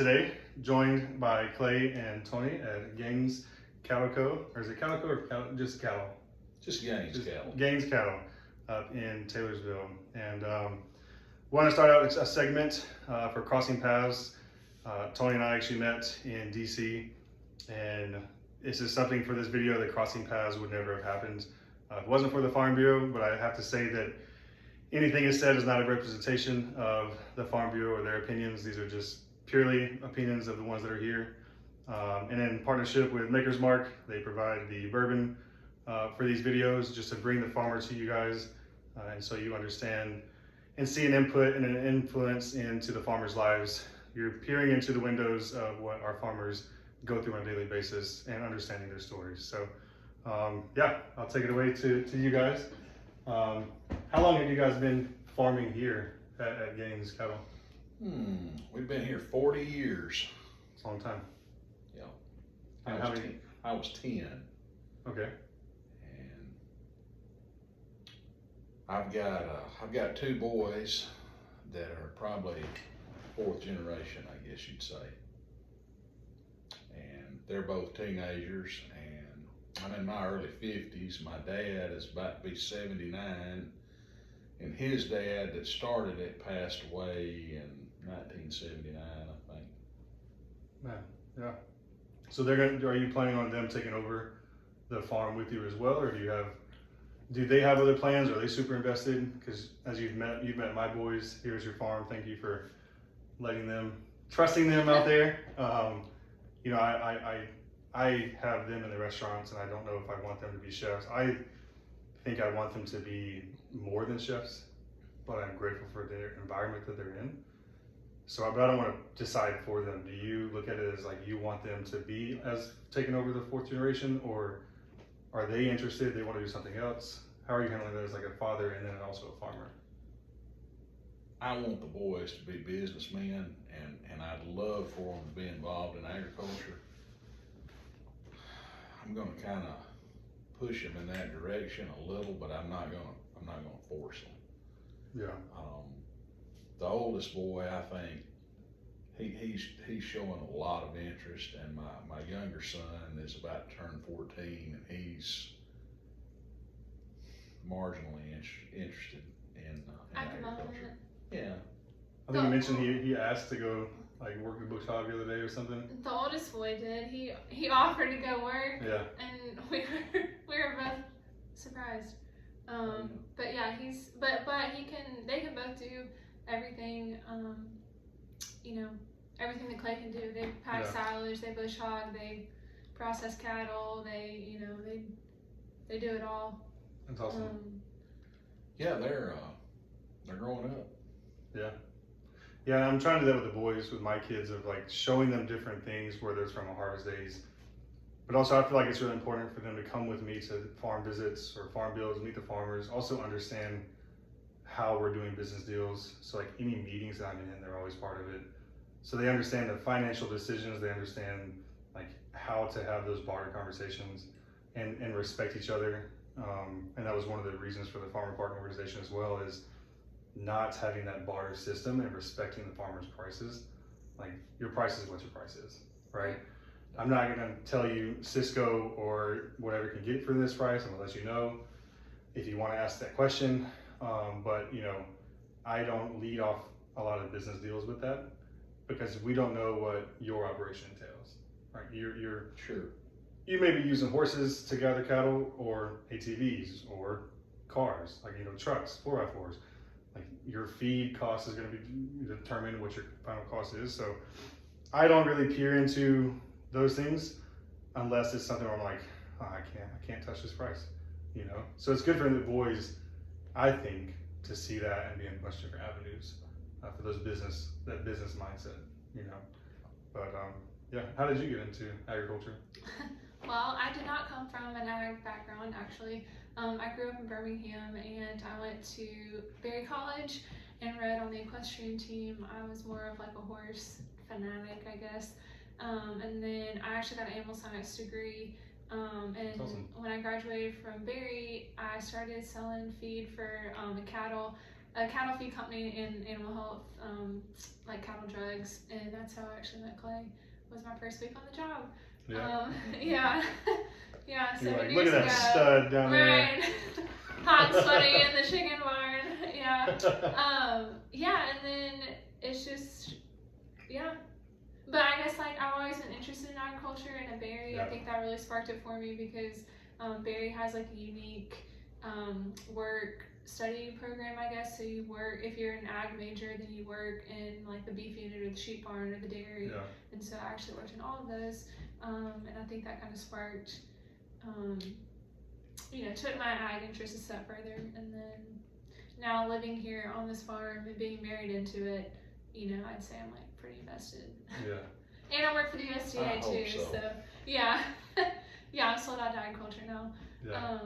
Today, joined by Clay and Tony at Gaines Cattle Co. Or is it Cattle Co. or just Cattle? Just Gaines Cattle. Gaines Cattle up in Taylorsville. And want to start out a segment for Crossing Paths. Tony and I actually met in DC, and this is something for this video that Crossing Paths would never have happened. It wasn't for the Farm Bureau, but I have to say that anything is said is not a representation of the Farm Bureau or their opinions. These are just purely opinions of the ones that are here. And in partnership with Maker's Mark, they provide the bourbon for these videos just to bring the farmer to you guys, and so you understand and see an input and an influence into the farmers' lives. You're peering into the windows of what our farmers go through on a daily basis and understanding their stories. So yeah, I'll take it away to you guys. How long have you guys been farming here at Gaines Cattle? We've been here 40 years. It's a long time. Yeah. And I was 10. Okay. And I've got two boys that are probably fourth generation, I guess you'd say. And they're both teenagers, and I'm in my early 50s. My dad is about to be 79, and his dad that started it passed away in 1979, I think. Man, yeah. So are you planning on them taking over the farm with you as well, or do they have other plans? Are they super invested? Because as you've met my boys. Here's your farm. Thank you for trusting them out there. You know, I have them in the restaurants, and I don't know if I want them to be chefs. I think I want them to be more than chefs, but I'm grateful for their environment that they're in. So, but I don't want to decide for them. Do you look at it as like you want them to be as taking over the fourth generation, or are they interested? They want to do something else? How are you handling that as like a father and then also a farmer? I want the boys to be businessmen, and I'd love for them to be involved in agriculture. I'm going to kind of push them in that direction a little, but I'm not going to force them. Yeah. The oldest boy, I think, he's showing a lot of interest, and my younger son is about to turn 14, and he's marginally interested in agriculture. Yeah. I think you mentioned he asked to go like work the bush hog the other day or something. The oldest boy did. He offered to go work. Yeah. And we were both surprised. But yeah, they can both do everything. You know, everything that Clay can do. They pack silage, they bush hog, they process cattle, they do it all. That's awesome. Yeah, they're growing up. Yeah. Yeah, I'm trying to do that with the boys, with my kids, of like showing them different things, whether it's from a harvest days. But also I feel like it's really important for them to come with me to farm visits or farm builds, meet the farmers, also understand how we're doing business deals. So like any meetings that I'm in, they're always part of it. So they understand the financial decisions, they understand like how to have those barter conversations and respect each other. And that was one of the reasons for the Farmer Partner Organization as well, is not having that barter system and respecting the farmers' prices. Like your price is what your price is, right? I'm not gonna tell you Cisco or whatever can get for this price. I'm gonna let you know if you wanna ask that question. But you know, I don't lead off a lot of business deals with that because we don't know what your operation entails, right? You're Sure. You may be using horses to gather cattle, or ATVs, or cars, like trucks, 4x4s. Like your feed cost is going to be determined what your final cost is. So I don't really peer into those things unless it's something where I'm like, oh, I can't touch this price, So it's good for the boys, I think, to see that and be in a bunch of different avenues for that business mindset, But yeah, how did you get into agriculture? Well, I did not come from an ag background, actually. I grew up in Birmingham, and I went to Berry College and rode on the equestrian team. I was more of like a horse fanatic, I guess. And then I actually got an animal science degree. And awesome. When I graduated from Berry, I started selling feed for the cattle a cattle feed company in animal health, like cattle drugs, and that's how I actually met Clay. Was my first week on the job. Yeah. Yeah. Yeah, You're 7 like, years look at ago. that stud down there. Right. Hot and sweaty in the chicken barn. Yeah. Yeah, and then it's just, yeah. But I guess like I've always been interested in agriculture, and at Barry, Yeah. I think that really sparked it for me because Barry has like a unique work study program, I guess. So you work, if you're an ag major, then you work in like the beef unit or the sheep barn or the dairy. Yeah. And so I actually worked in all of those, and I think that kind of sparked, took my ag interest a step further. And then now living here on this farm and being married into it, I'd say I'm like pretty invested. Yeah. And I work for the USDA I hope too, so. yeah. Yeah, I'm sold out to agriculture now. Yeah.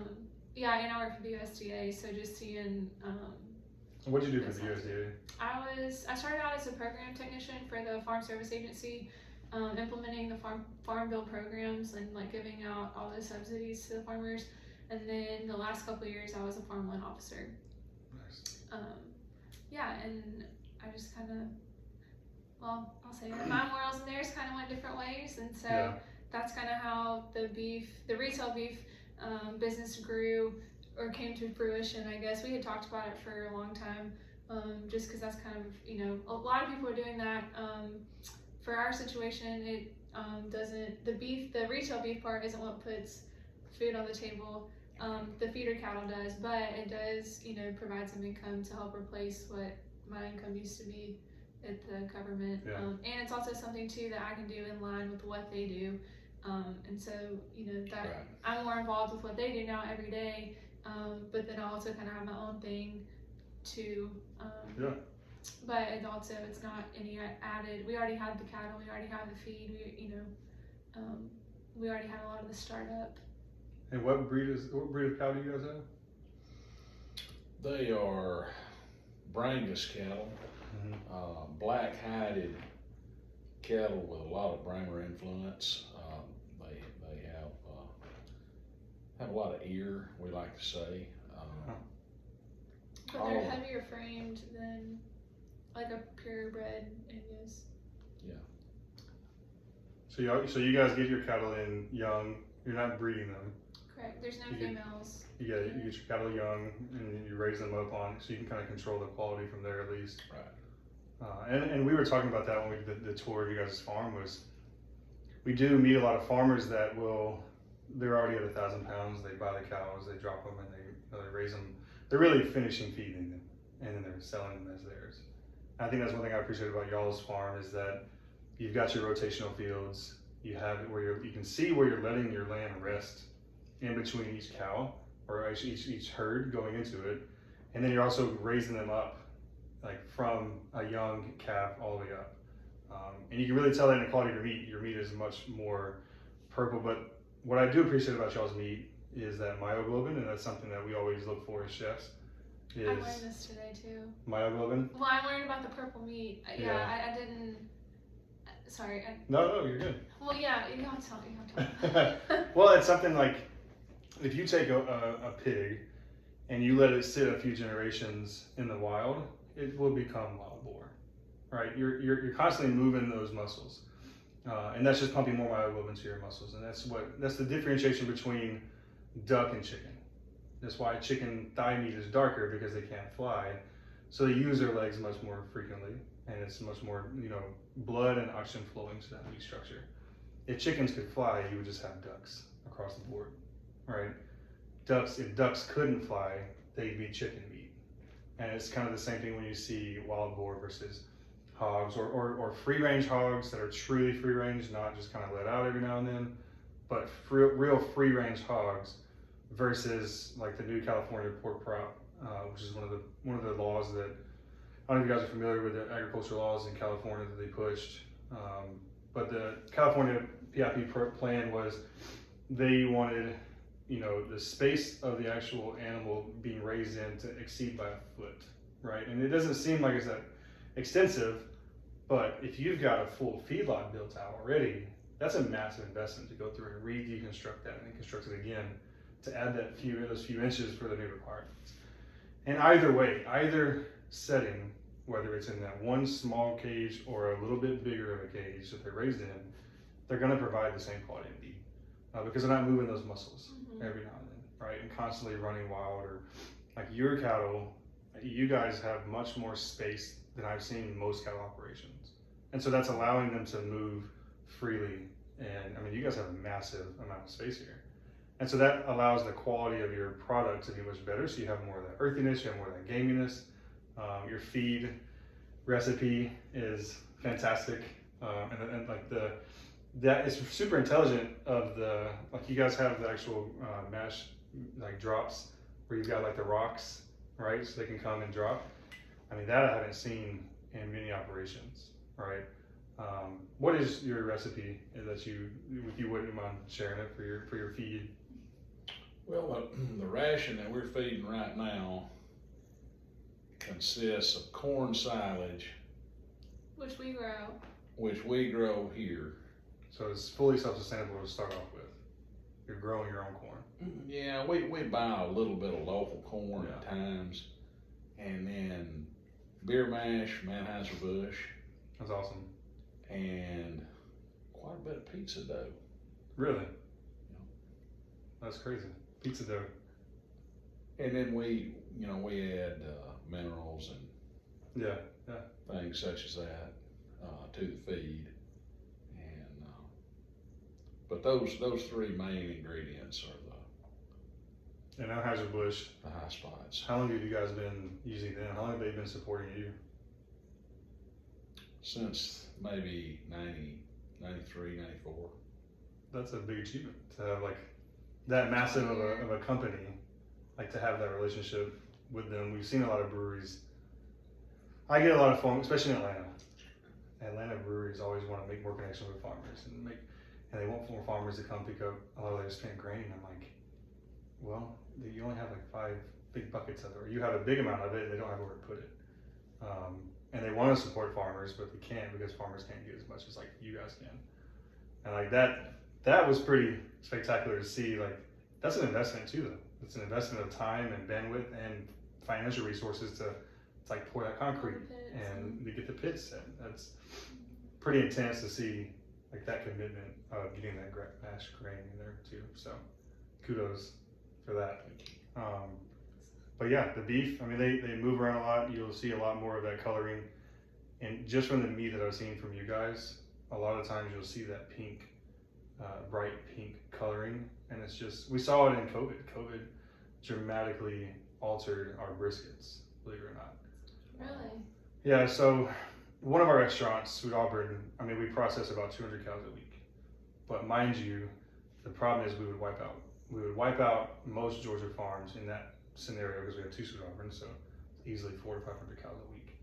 Yeah, and I work for the USDA, so just seeing, What'd you do for the USDA? I started out as a program technician for the Farm Service Agency, implementing the farm bill programs and like giving out all the subsidies to the farmers. And then the last couple of years I was a farm loan officer. Nice. Yeah, and I just kind of, I'll say it, my worlds and theirs kind of went different ways, and so Yeah. that's kind of how the retail beef business grew or came to fruition, I guess. We had talked about it for a long time, just because that's kind of, a lot of people are doing that. For our situation, it the retail beef part isn't what puts food on the table. The feeder cattle does, but it does, provide some income to help replace what my income used to be at the government. Yeah. And it's also something too that I can do in line with what they do. And so, that Right. I'm more involved with what they do now every day. But then I also kind of have my own thing too. Yeah. But it's not any added. We already had the cattle, we already had the feed, we already had a lot of the startup. And what breed of cow do you guys have? They are Brangus cattle, black-hided cattle with a lot of Bremer influence. They have a lot of ear, we like to say. But they're heavier framed than like a purebred Angus. So you guys get your cattle in young. You're not breeding them. Correct. There's no You get- females. You get your cattle young, and you raise them up so you can kind of control the quality from there at least. Right. And we were talking about that when we did the tour of you guys' farm. We do meet a lot of farmers that they're already at 1,000 pounds. They buy the cows, they drop them, and they raise them. They're really finishing feeding them, and then they're selling them as theirs. I think that's one thing I appreciate about y'all's farm is that you've got your rotational fields. You have it where you can see where you're letting your land rest in between each cow or each herd going into it, and then you're also raising them up like from a young calf all the way up. And you can really tell that in the quality of your meat. Your meat is much more purple, but what I do appreciate about y'all's meat is that myoglobin, and that's something that we always look for as chefs. I learned this today too. Myoglobin? Well, I learned about the purple meat. Yeah. I didn't. Sorry. No, you're good. Well, yeah, you gotta tell me. Well, it's something like if you take a pig and you let it sit a few generations in the wild, it will become wild boar, right? You're constantly moving those muscles, and that's just pumping more myoglobin to your muscles, and that's the differentiation between duck and chicken. That's why chicken thigh meat is darker, because they can't fly, so they use their legs much more frequently, and it's much more blood and oxygen flowing to that meat structure. If chickens could fly, you would just have ducks across the board, right? If ducks couldn't fly, they'd be chicken meat. And it's kind of the same thing when you see wild boar versus hogs or free range hogs that are truly free range, not just kind of let out every now and then, but real free range hogs versus like the new California pork prop, which is one of the laws that, I don't know if you guys are familiar with the agricultural laws in California that they pushed, but the California PIP plan was they wanted, the space of the actual animal being raised in to exceed by a foot, right? And it doesn't seem like it's that extensive, but if you've got a full feedlot built out already, that's a massive investment to go through and redeconstruct that and construct it again to add those few inches for the new requirements. And either way, either setting, whether it's in that one small cage or a little bit bigger of a cage that they're raised in, they're going to provide the same quality of meat because they're not moving those muscles every now and then, right? And constantly running wild, or like your cattle, you guys have much more space than I've seen in most cattle operations. And so that's allowing them to move freely. And I mean, you guys have a massive amount of space here. And so that allows the quality of your product to be much better. So you have more of that earthiness, you have more of that gaminess. Your feed recipe is fantastic. And like that is super intelligent of the, like you guys have the actual mash like drops where you've got like the rocks, right? So they can come and drop. I mean, that I haven't seen in many operations, right? What is your recipe that you, if you wouldn't mind sharing it for your feed? Well, the ration that we're feeding right now consists of corn silage, Which we grow. which we grow here. So it's fully self-sustainable to start off with. You're growing your own corn. Yeah, we buy a little bit of local corn at Yeah. times, and then beer mash, Anheuser-Busch, That's awesome. and quite a bit of pizza dough. Really? That's crazy. Pizza dough. And then we add minerals and Yeah. things such as that to the feed, and but those three main ingredients are And Anheuser-Busch, the high spots. how long have you guys been using them? How long have they been supporting you? Since maybe 90, 93, 94. That's a big achievement to have like that massive of a company, like to have that relationship with them. We've seen a lot of breweries. I get a lot of phone, especially in Atlanta. Atlanta breweries always want to make more connection with farmers and they want more farmers to come pick up a lot of their spent grain. I'm like, well, you only have like 5 big buckets of it, or you have a big amount of it and they don't have where to put it. And they want to support farmers, but they can't because farmers can't get as much as like you guys can. And like that was pretty spectacular to see. Like that's an investment too, though. It's an investment of time and bandwidth and financial resources to like pour that concrete and to get the pits set. That's pretty intense to see like that commitment of getting that mash grain in there too. So kudos for that. But yeah, the beef, I mean, they move around a lot. You'll see a lot more of that coloring. And just from the meat that I've seen from you guys, a lot of times you'll see that pink, bright pink coloring. And it's just, we saw it in COVID. COVID dramatically altered our briskets, believe it or not. Really? Yeah, so one of our restaurants, Sweet Auburn, I mean, we process about 200 cows a week. But mind you, the problem is we would wipe out most Georgia farms in that scenario because we have 2 Sweet Auburns, so easily 400 to 500 cows a week.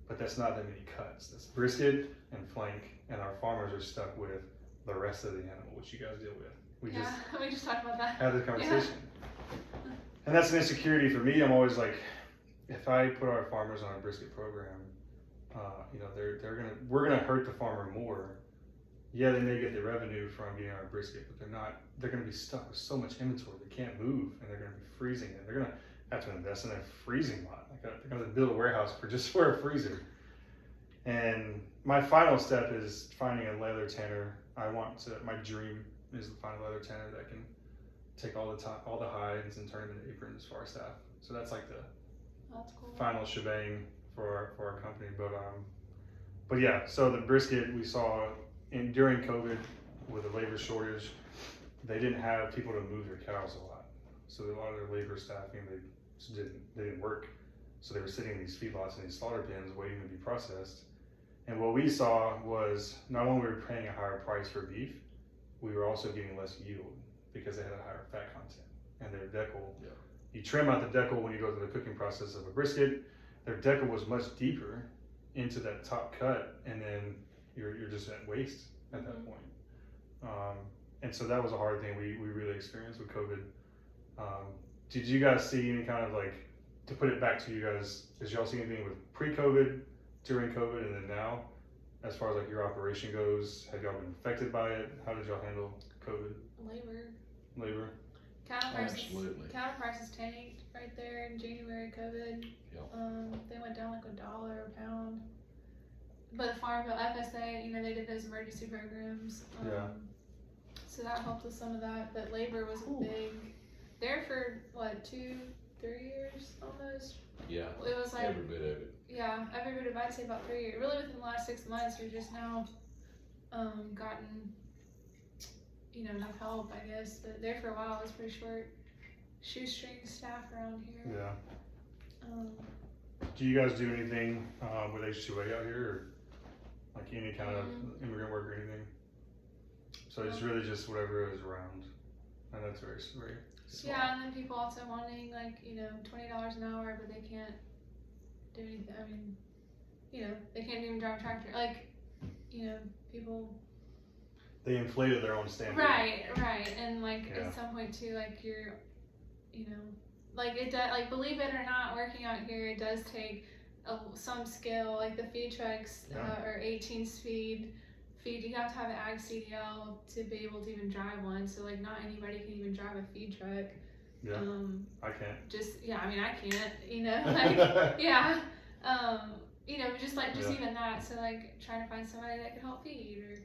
But that's not that many cuts. That's brisket and flank, and our farmers are stuck with the rest of the animal, which you guys deal with. We just talked about that. had this conversation. And that's an insecurity for me. I'm always like, if I put our farmers on a brisket program, we're gonna hurt the farmer more. Yeah, they may get the revenue from getting our brisket, but they're gonna be stuck with so much inventory. They can't move and they're gonna be freezing it. They're gonna have to invest in a freezing lot. They're gonna build a warehouse for a freezer. And my final step is finding a leather tanner. My dream is to find a leather tanner that can take all the hides and turn them into aprons for our staff. So that's like That's cool. final shebang for our company. But yeah, so the brisket we saw during COVID with the labor shortage, they didn't have people to move their cows a lot. So a lot of their labor staffing, they didn't work. So they were sitting in these feedlots and these slaughter pens waiting to be processed. And what we saw was not only were we paying a higher price for beef, we were also getting less yield because they had a higher fat content. And their decal, you trim out the decal when you go through the cooking process of a brisket. Their decal was much deeper into that top cut, and then you're just at waste at that point. And so that was a hard thing we really experienced with COVID. Did you guys see any kind of like, to put it back to you guys, did y'all see anything with pre-COVID, during COVID, and then now, as far as like your operation goes? Have y'all been affected by it? How did y'all handle COVID? Labor. Absolutely. Cattle prices tanked right there in January. COVID. Yep. They went down like $1 a pound. But the Farm Bill FSA, you know, they did those emergency programs. Yeah. So that helped with some of that. But labor was big. There for what, 2-3 years almost. Yeah. It was like Every bit of it. Yeah, every bit of I'd say about 3 years. Really, within the last 6 months, we've just now gotten, you know, enough help, I guess. But there for a while, it was pretty short. Shoestring staff around here. Yeah. Do you guys do anything with H2A out here, or like any kind of immigrant work or anything? So it's really just whatever is around, and that's very small. Yeah, and then people also wanting like, you know, $20 an hour, but they can't do anything. I mean, you know, they can't even drive a tractor. Like, you know, people. They inflated their own standard. Right, and like at some point too, like you're, you know, like it does. Like, believe it or not, working out here, it does take some skill. Like the feed trucks are 18-speed feed. You have to have an ag CDL to be able to even drive one. So like, not anybody can even drive a feed truck. Yeah. I can't. I mean, I can't. You know, like you know, just like even that. So like, trying to find somebody that can help feed or.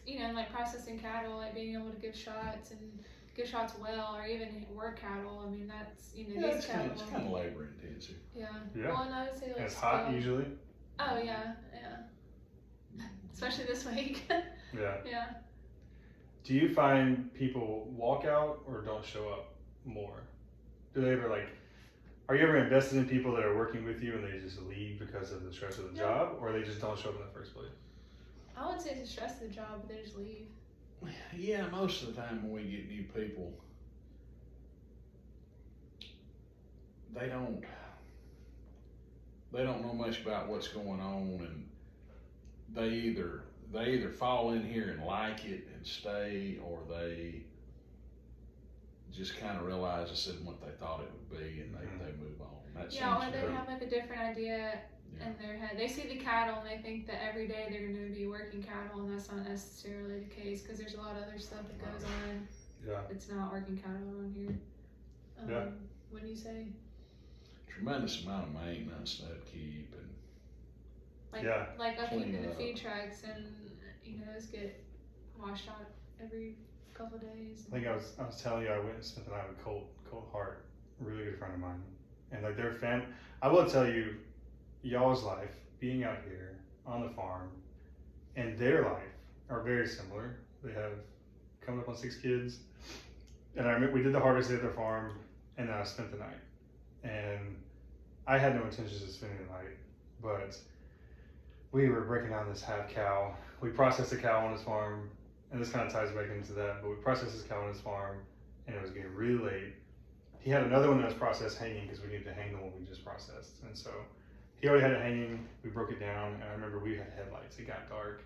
You know, like processing cattle, like being able to give shots well, or even work cattle. I mean, that's, you know, these cattle. It's kind of labor intensive. Yeah. Yeah. Well, and I would say like. It's hot usually. Oh yeah. Especially this week. Yeah. Yeah. Do you find people walk out or don't show up more? Do they ever are you ever invested in people that are working with you and they just leave because of the stress of the job, or they just don't show up in the first place? I wouldn't say it's the stress of the job, but they just leave. Yeah, most of the time when we get new people, they don't know much about what's going on, and they either fall in here and like it and stay, or they just kind of realize this isn't what they thought it would be, and they move on. That or they have like a different idea in their head. They see the cattle and they think that every day they're going to be working cattle, and that's not necessarily the case, because there's a lot of other stuff that goes on. Yeah. It's not working cattle around here. What do you say? Tremendous amount of maintenance and upkeep, and like upkeep in the feed trucks, and you know, those get washed out every couple of days. I think I was telling you, I went and spent the night with Colt Hart, a really good friend of mine, and like their family. I will tell you, y'all's life being out here on the farm and their life are very similar. They have coming up on 6 kids, and I remember we did the harvest day at their farm, and then I spent the night, and I had no intentions of spending the night, but we were breaking down this half cow. We processed a cow on his farm, and this kind of ties back into that, but we processed this cow on his farm, and it was getting really late. He had another one that was processed hanging, because we needed to hang the one we just processed, and so he already had it hanging. We broke it down, and I remember we had headlights. It got dark.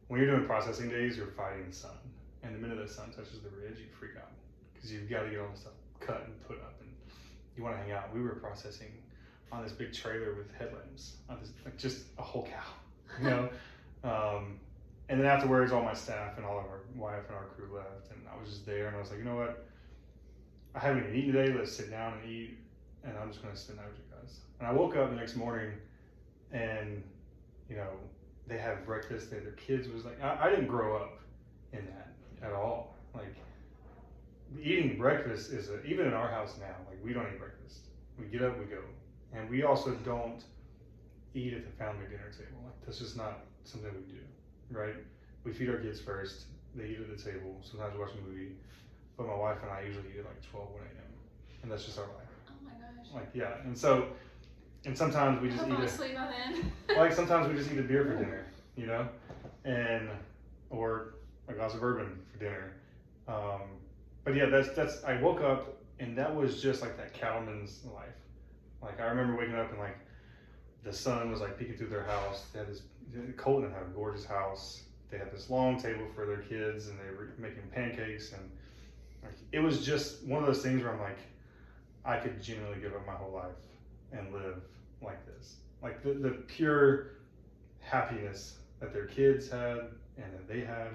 When you're doing processing days, you're fighting the sun, and the minute the sun touches the ridge, you freak out, because you've got to get all the stuff cut and put up, and you want to hang out. We were processing on this big trailer with headlamps, on this, like just a whole cow, you know. And then afterwards, all my staff and all of our wife and our crew left, and I was just there, and I was like, you know what? I haven't even eaten today. Let's sit down and eat, and I'm just going to spend the night with you guys. And I woke up the next morning, and you know, they have breakfast. Their kids was like, I didn't grow up in that at all. Like, eating breakfast is even in our house now. Like, we don't eat breakfast. We get up, we go, and we also don't eat at the family dinner table. Like, that's just not something we do, right? We feed our kids first. They eat at the table. Sometimes we watch a movie, but my wife and I usually eat at like 1 a.m. and that's just our life. Oh my gosh. Like, yeah, and sometimes we just eat like sometimes we just eat a beer for dinner, you know, or a glass of bourbon for dinner. But yeah, that's I woke up and that was just like that cattleman's life. Like, I remember waking up and like the sun was like peeking through their house. They had this, Colton had a gorgeous house. They had this long table for their kids, and they were making pancakes, and like, it was just one of those things where I'm like, I could genuinely give up my whole life and live like this. Like the pure happiness that their kids had and that they had,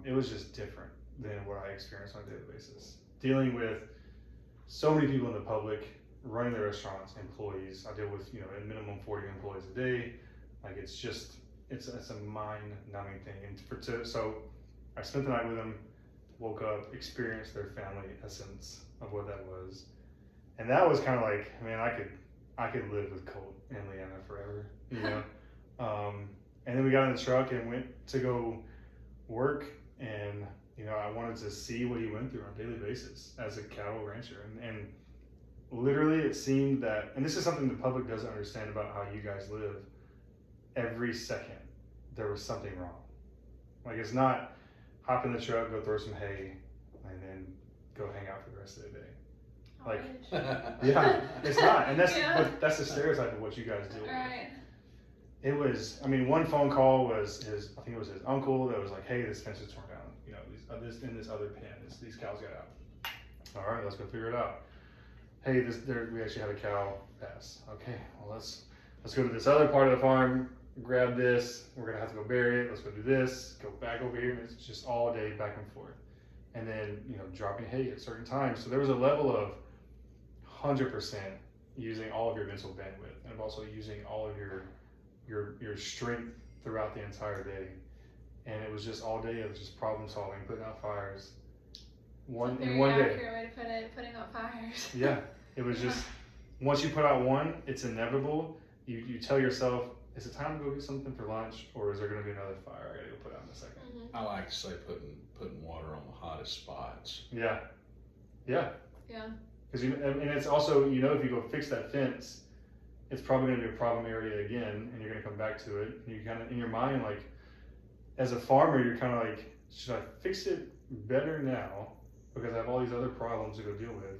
it was just different than what I experience on a daily basis. Dealing with so many people in the public, running the restaurants, employees. I deal with, a minimum 40 employees a day. Like it's a mind-numbing thing. And so I spent the night with them, woke up, experienced their family essence of what that was. And that was kind of like, man, I could live with Colt and Leanna forever, and then we got in the truck and went to go work, and I wanted to see what he went through on a daily basis as a cattle rancher, and literally it seemed that, and this is something the public doesn't understand about how you guys live, every second there was something wrong. Like it's not hop in the truck, go throw some hay, and then go hang out for the rest of the day. Like, yeah, it's not, and that's the stereotype of what you guys deal with. Right. It was, one phone call was I think it was his uncle that was like, hey, this fence is torn down, this in this other pen, these cows got out. All right, let's go figure it out. Hey, we actually had a cow pass. Okay, well let's go to this other part of the farm, grab this, we're gonna have to go bury it, let's go do this, go back over here, and it's just all day back and forth. And then, dropping hay at certain times. So there was a level of 100% using all of your mental bandwidth, and also using all of your strength throughout the entire day. And it was just all day of just problem solving, putting out fires. One day. Accurate way to put it, putting out fires. Yeah, it was just, once you put out one, it's inevitable. You tell yourself, is it time to go get something for lunch, or is there going to be another fire I got to go put out in a second? Mm-hmm. I like to say putting water on the hottest spots. Yeah. Because and it's also, if you go fix that fence, it's probably going to be a problem area again, and you're going to come back to it. And you kind of, in your mind, like, as a farmer, you're kind of like, should I fix it better now because I have all these other problems to go deal with?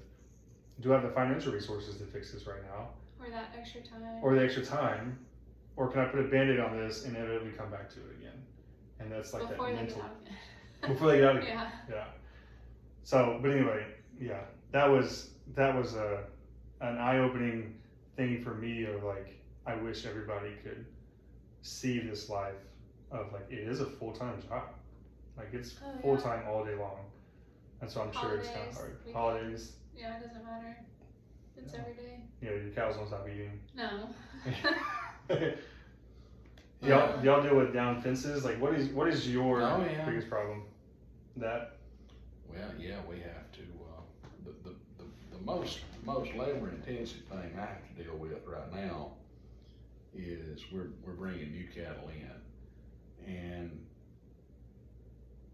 Do I have the financial resources to fix this right now? Or that extra time. Or the extra time? Or can I put a Band-Aid on this and inevitably come back to it again? And that's like before that they mental. get out again. Before they get out again. Yeah. So, but anyway, that was an eye-opening thing for me of like, I wish everybody could see this life of like, it is a full-time job. Like it's full-time all day long. And so I'm sure it's kind of hard. Weekends. Holidays. Yeah, it doesn't matter. It's every day. Your cows don't stop eating. No. Y'all deal with down fences? Like what is your biggest problem? That? Well, yeah, we have to. The most labor intensive thing I have to deal with right now is we're bringing new cattle in, and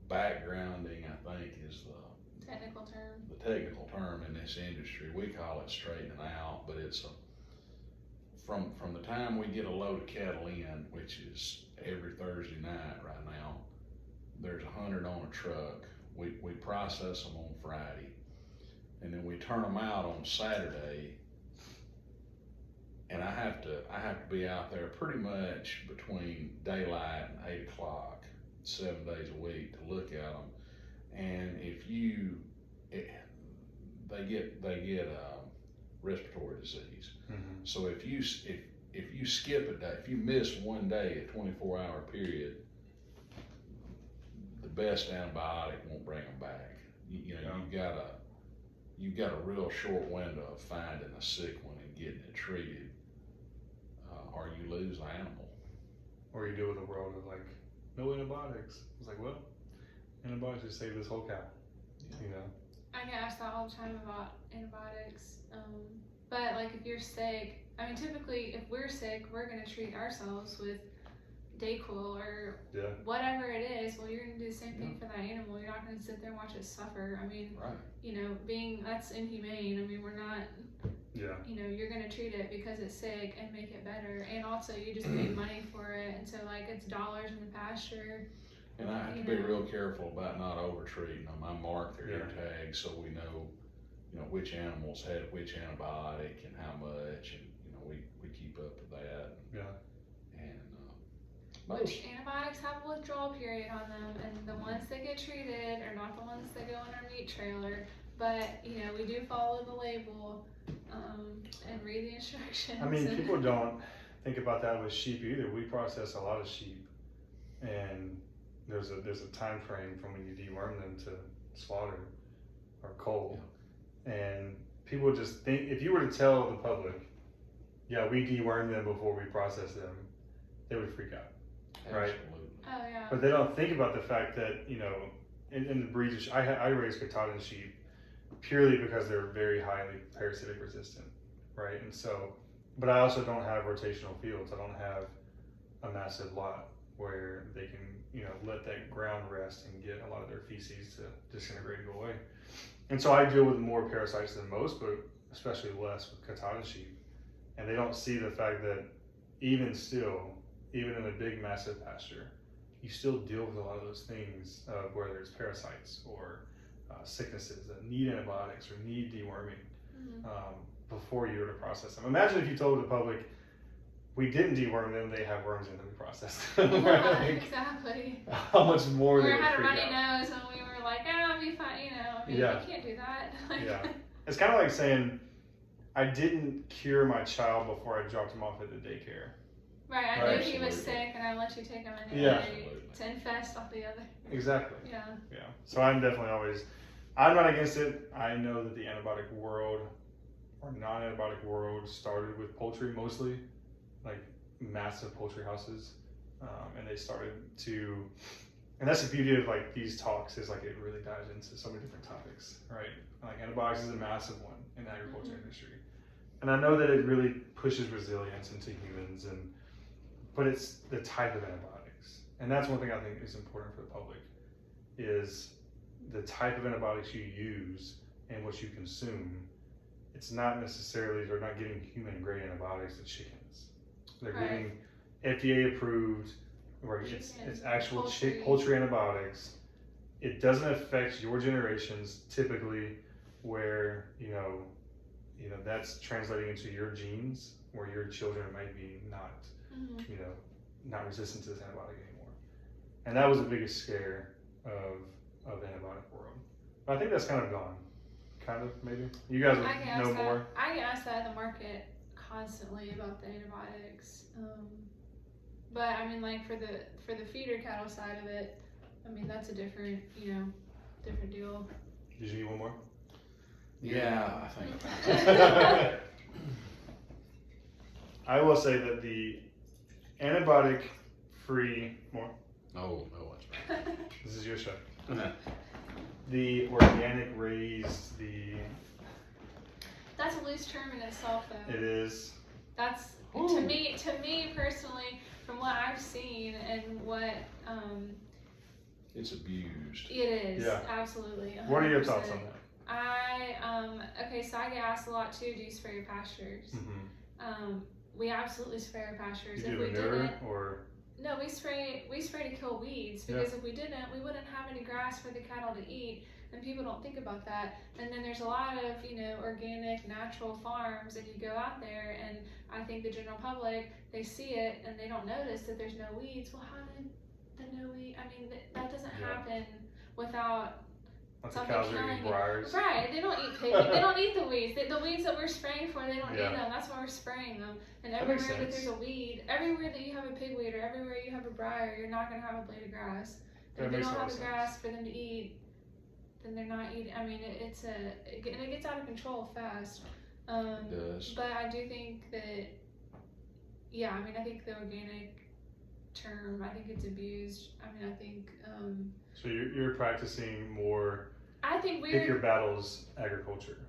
backgrounding I think is the technical term in this industry. We call it straightening out, but it's from the time we get a load of cattle in, which is every Thursday night right now, there's 100 on a truck. We process them on Friday, and then we turn them out on Saturday. And I have to be out there pretty much between daylight and 8 o'clock, 7 days a week to look at them. And they get respiratory disease. Mm-hmm. So if you skip a day, if you miss one day, a 24-hour period, the best antibiotic won't bring them back. You've got a real short window of finding a sick one and getting it treated, or you lose the animal. Or you deal with a world of like, no antibiotics. It's like, well, antibiotics just save this whole cow. I get asked that all the time about antibiotics. But like if you're sick, typically if we're sick, we're gonna treat ourselves with Dayquil or whatever it is. Well, you're gonna do the same thing for that animal. You're not gonna sit there and watch it suffer. Right. That's inhumane. We're not. Yeah. You're gonna treat it because it's sick and make it better, and also you just pay money for it, and so like it's dollars in the pasture. And I have to be real careful about not over treating them. I mark their ear tags so we know, which animals had which antibiotic and how much, and we keep up with that. Yeah. And which antibiotics have a withdrawal period on them, and the ones that get treated are not the ones that go in our meat trailer. But we do follow the label and read the instructions. People don't think about that with sheep either. We process a lot of sheep, and there's a time frame from when you deworm them to slaughter or cull, and people just think if you were to tell the public, yeah, we deworm them before we process them, they would freak out, right? Absolutely. Oh yeah. But they don't think about the fact that in the breeds, I raise Katahdin sheep purely because they're very highly parasitic resistant, right? And so, but I also don't have rotational fields. I don't have a massive lot where they can, let that ground rest and get a lot of their feces to disintegrate and go away. And so I deal with more parasites than most, but especially less with Katahdin sheep. And they don't see the fact that even in a big, massive pasture, you still deal with a lot of those things, whether it's parasites or sicknesses that need antibiotics or need deworming before you were to process them. Imagine if you told the public, we didn't deworm them, they have worms in them, we processed them. Yeah, exactly. How much more they We would had a freak runny out. nose and we were like, I'll be fine, Yeah. you can't do that. Yeah. It's kind of like saying, I didn't cure my child before I dropped him off at the daycare. Right, I Right. knew he was Absolutely. sick and I let you take him anyway Yeah. to infest off the other. Exactly. Yeah. Yeah. So I'm not against it. I know that the antibiotic world or non-antibiotic world started with poultry mostly, like massive poultry houses. And they started to, and that's the beauty of like these talks is like it really dives into so many different topics, right? Like antibiotics is a massive one in the agriculture industry. And I know that it really pushes resilience into humans but it's the type of antibiotics. And that's one thing I think is important for the public is the type of antibiotics you use and what you consume. It's not necessarily, they're not getting human grade antibiotics to chickens. They're getting FDA approved, where it's actual poultry antibiotics. It doesn't affect your generations typically where, that's translating into your genes where your children might be not not resistant to this antibiotic anymore. And that was the biggest scare of the antibiotic world. But I think that's kind of gone. Kind of, maybe. You guys would know more. I get asked that at the market constantly about the antibiotics. But I mean, like for the feeder cattle side of it, I mean that's a different deal. Did you need one more? Yeah, I think. I will say that the antibiotic-free more. No, it's right. This is your show. The organic raised That's a loose term in itself, though. It is. That's to me personally, from what I've seen and what It's abused. it is. Yeah. Absolutely. 100%. What are your thoughts on that? Okay, so I get asked a lot too. Do you spray your pastures? Mm-hmm. We absolutely spray our pastures. You If do we manure didn't, or no, we spray to kill weeds because if we didn't, we wouldn't have any grass for the cattle to eat. And people don't think about that. And then there's a lot of organic, natural farms, and you go out there, and I think the general public, they see it and they don't notice that there's no weeds. Well, how did the no weed? I mean, that doesn't happen without. lots of cows are eating briars. Right, they don't eat pig. They don't eat the weeds. The weeds that we're spraying for, they don't eat them. That's why we're spraying them. And everywhere that there's a weed, everywhere that you have a pigweed or everywhere you have a briar, you're not going to have a blade of grass. And if you don't have the grass for them to eat, then they're not eating. I mean, and it gets out of control fast. It does. But I do think that, I think the organic term, I think it's abused. I mean, I think. So you're practicing more. I think pick your battles agriculture.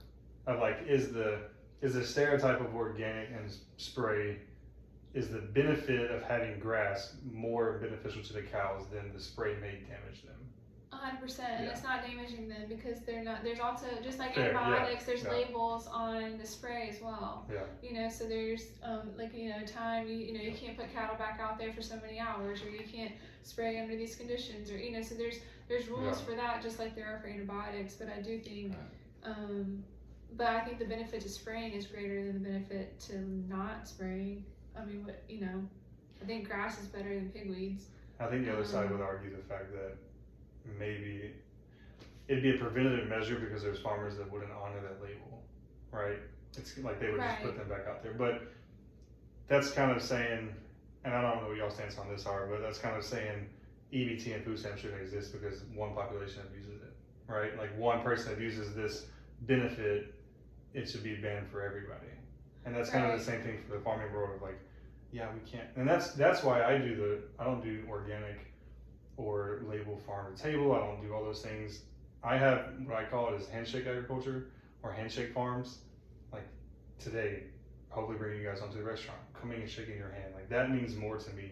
Of like, is the stereotype of organic and spray, is the benefit of having grass more beneficial to the cows than the spray may damage them? 100%, and it's not damaging them because they're not. There's also just like Fair, antibiotics. There's labels on the spray as well. Yeah. So there's time. You can't put cattle back out there for so many hours, or you can't spray under these conditions, or so there's rules for that, just like there are for antibiotics. But I do think, but I think the benefit to spraying is greater than the benefit to not spraying. I mean, I think grass is better than pigweeds. I think the other side would argue the fact that maybe it'd be a preventative measure because there's farmers that wouldn't honor that label, right? It's like they would just put them back out there. But that's kind of saying, and I don't know what y'all stance on this are, but that's kind of saying EBT and food stamps shouldn't exist because one population abuses it, right? Like one person abuses this benefit, it should be banned for everybody. And that's kind of the same thing for the farming world of like, yeah, we can't. And that's why I don't do organic or label farm to table. I don't do all those things. I have what I call it is handshake agriculture or handshake farms. Like today, hopefully bringing you guys onto the restaurant, coming and shaking your hand. Like that means more to me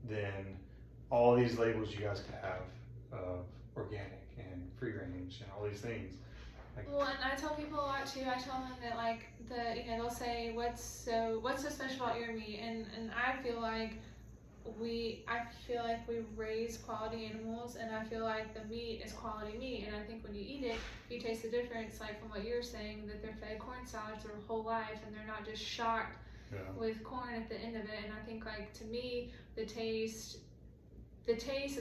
than all these labels you guys could have of organic and free range and all these things. Like, well, and I tell people a lot too. I tell them that like they'll say what's so special about your meat, and I feel like we raise quality animals, and I feel like the meat is quality meat, and I think when you eat it, you taste the difference. Like from what you're saying, that they're fed corn salads their whole life, and they're not just shocked with corn at the end of it. And I think like to me, the taste and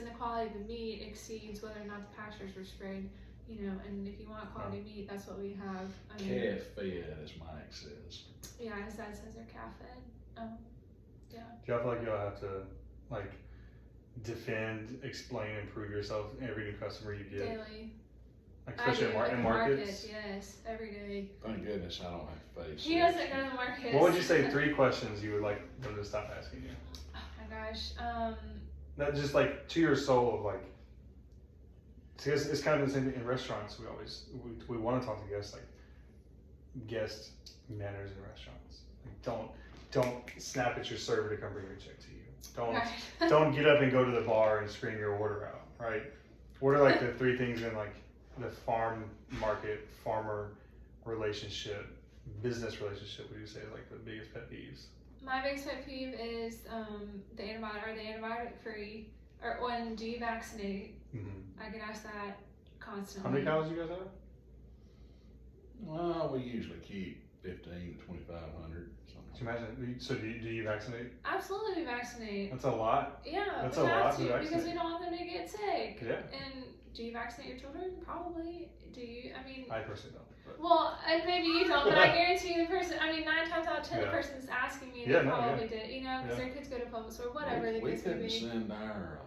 the quality of the meat exceeds whether or not the pastures were sprayed. You know, and if you want quality meat, that's what we have. I mean, calf fed, as Mike says. Yeah, his dad says they're calf fed. Yeah. do y'all feel like y'all have to like defend, explain, and prove yourself every new customer you get? Daily. Like especially in markets? Yes, every day. Thank goodness I don't have to face He doesn't go to the markets. What would you say 3 questions you would like them to stop asking you? Oh my gosh. That just like to your soul of like, see, it's kind of the same thing in restaurants. We want to talk to guests, like guest manners in restaurants. Like don't snap at your server to come bring your check to you. Don't get up and go to the bar and scream your order out, right? What are like the 3 things in like the farm market, farmer relationship, business relationship, would you say like the biggest pet peeves? My biggest pet peeve is the antibiotic free, or when do you vaccinate? Mm-hmm. I get asked that constantly. How many cows do you guys have? Well, we usually keep 15 to 2,500. Can you imagine? So do you vaccinate? Absolutely, we vaccinate. That's a lot. Yeah, That's we a have lot to to vaccinate. because we don't want them to get sick. Yeah. And do you vaccinate your children? Probably. Do you? I mean. I personally don't. But. Well, and maybe you don't, but I guarantee you the person. I mean, 9 times out of 10, the Yeah. person that's asking me, Yeah, they no, probably yeah. did. You know, because Yeah. their kids go to public school, whatever the We case may couldn't be. send our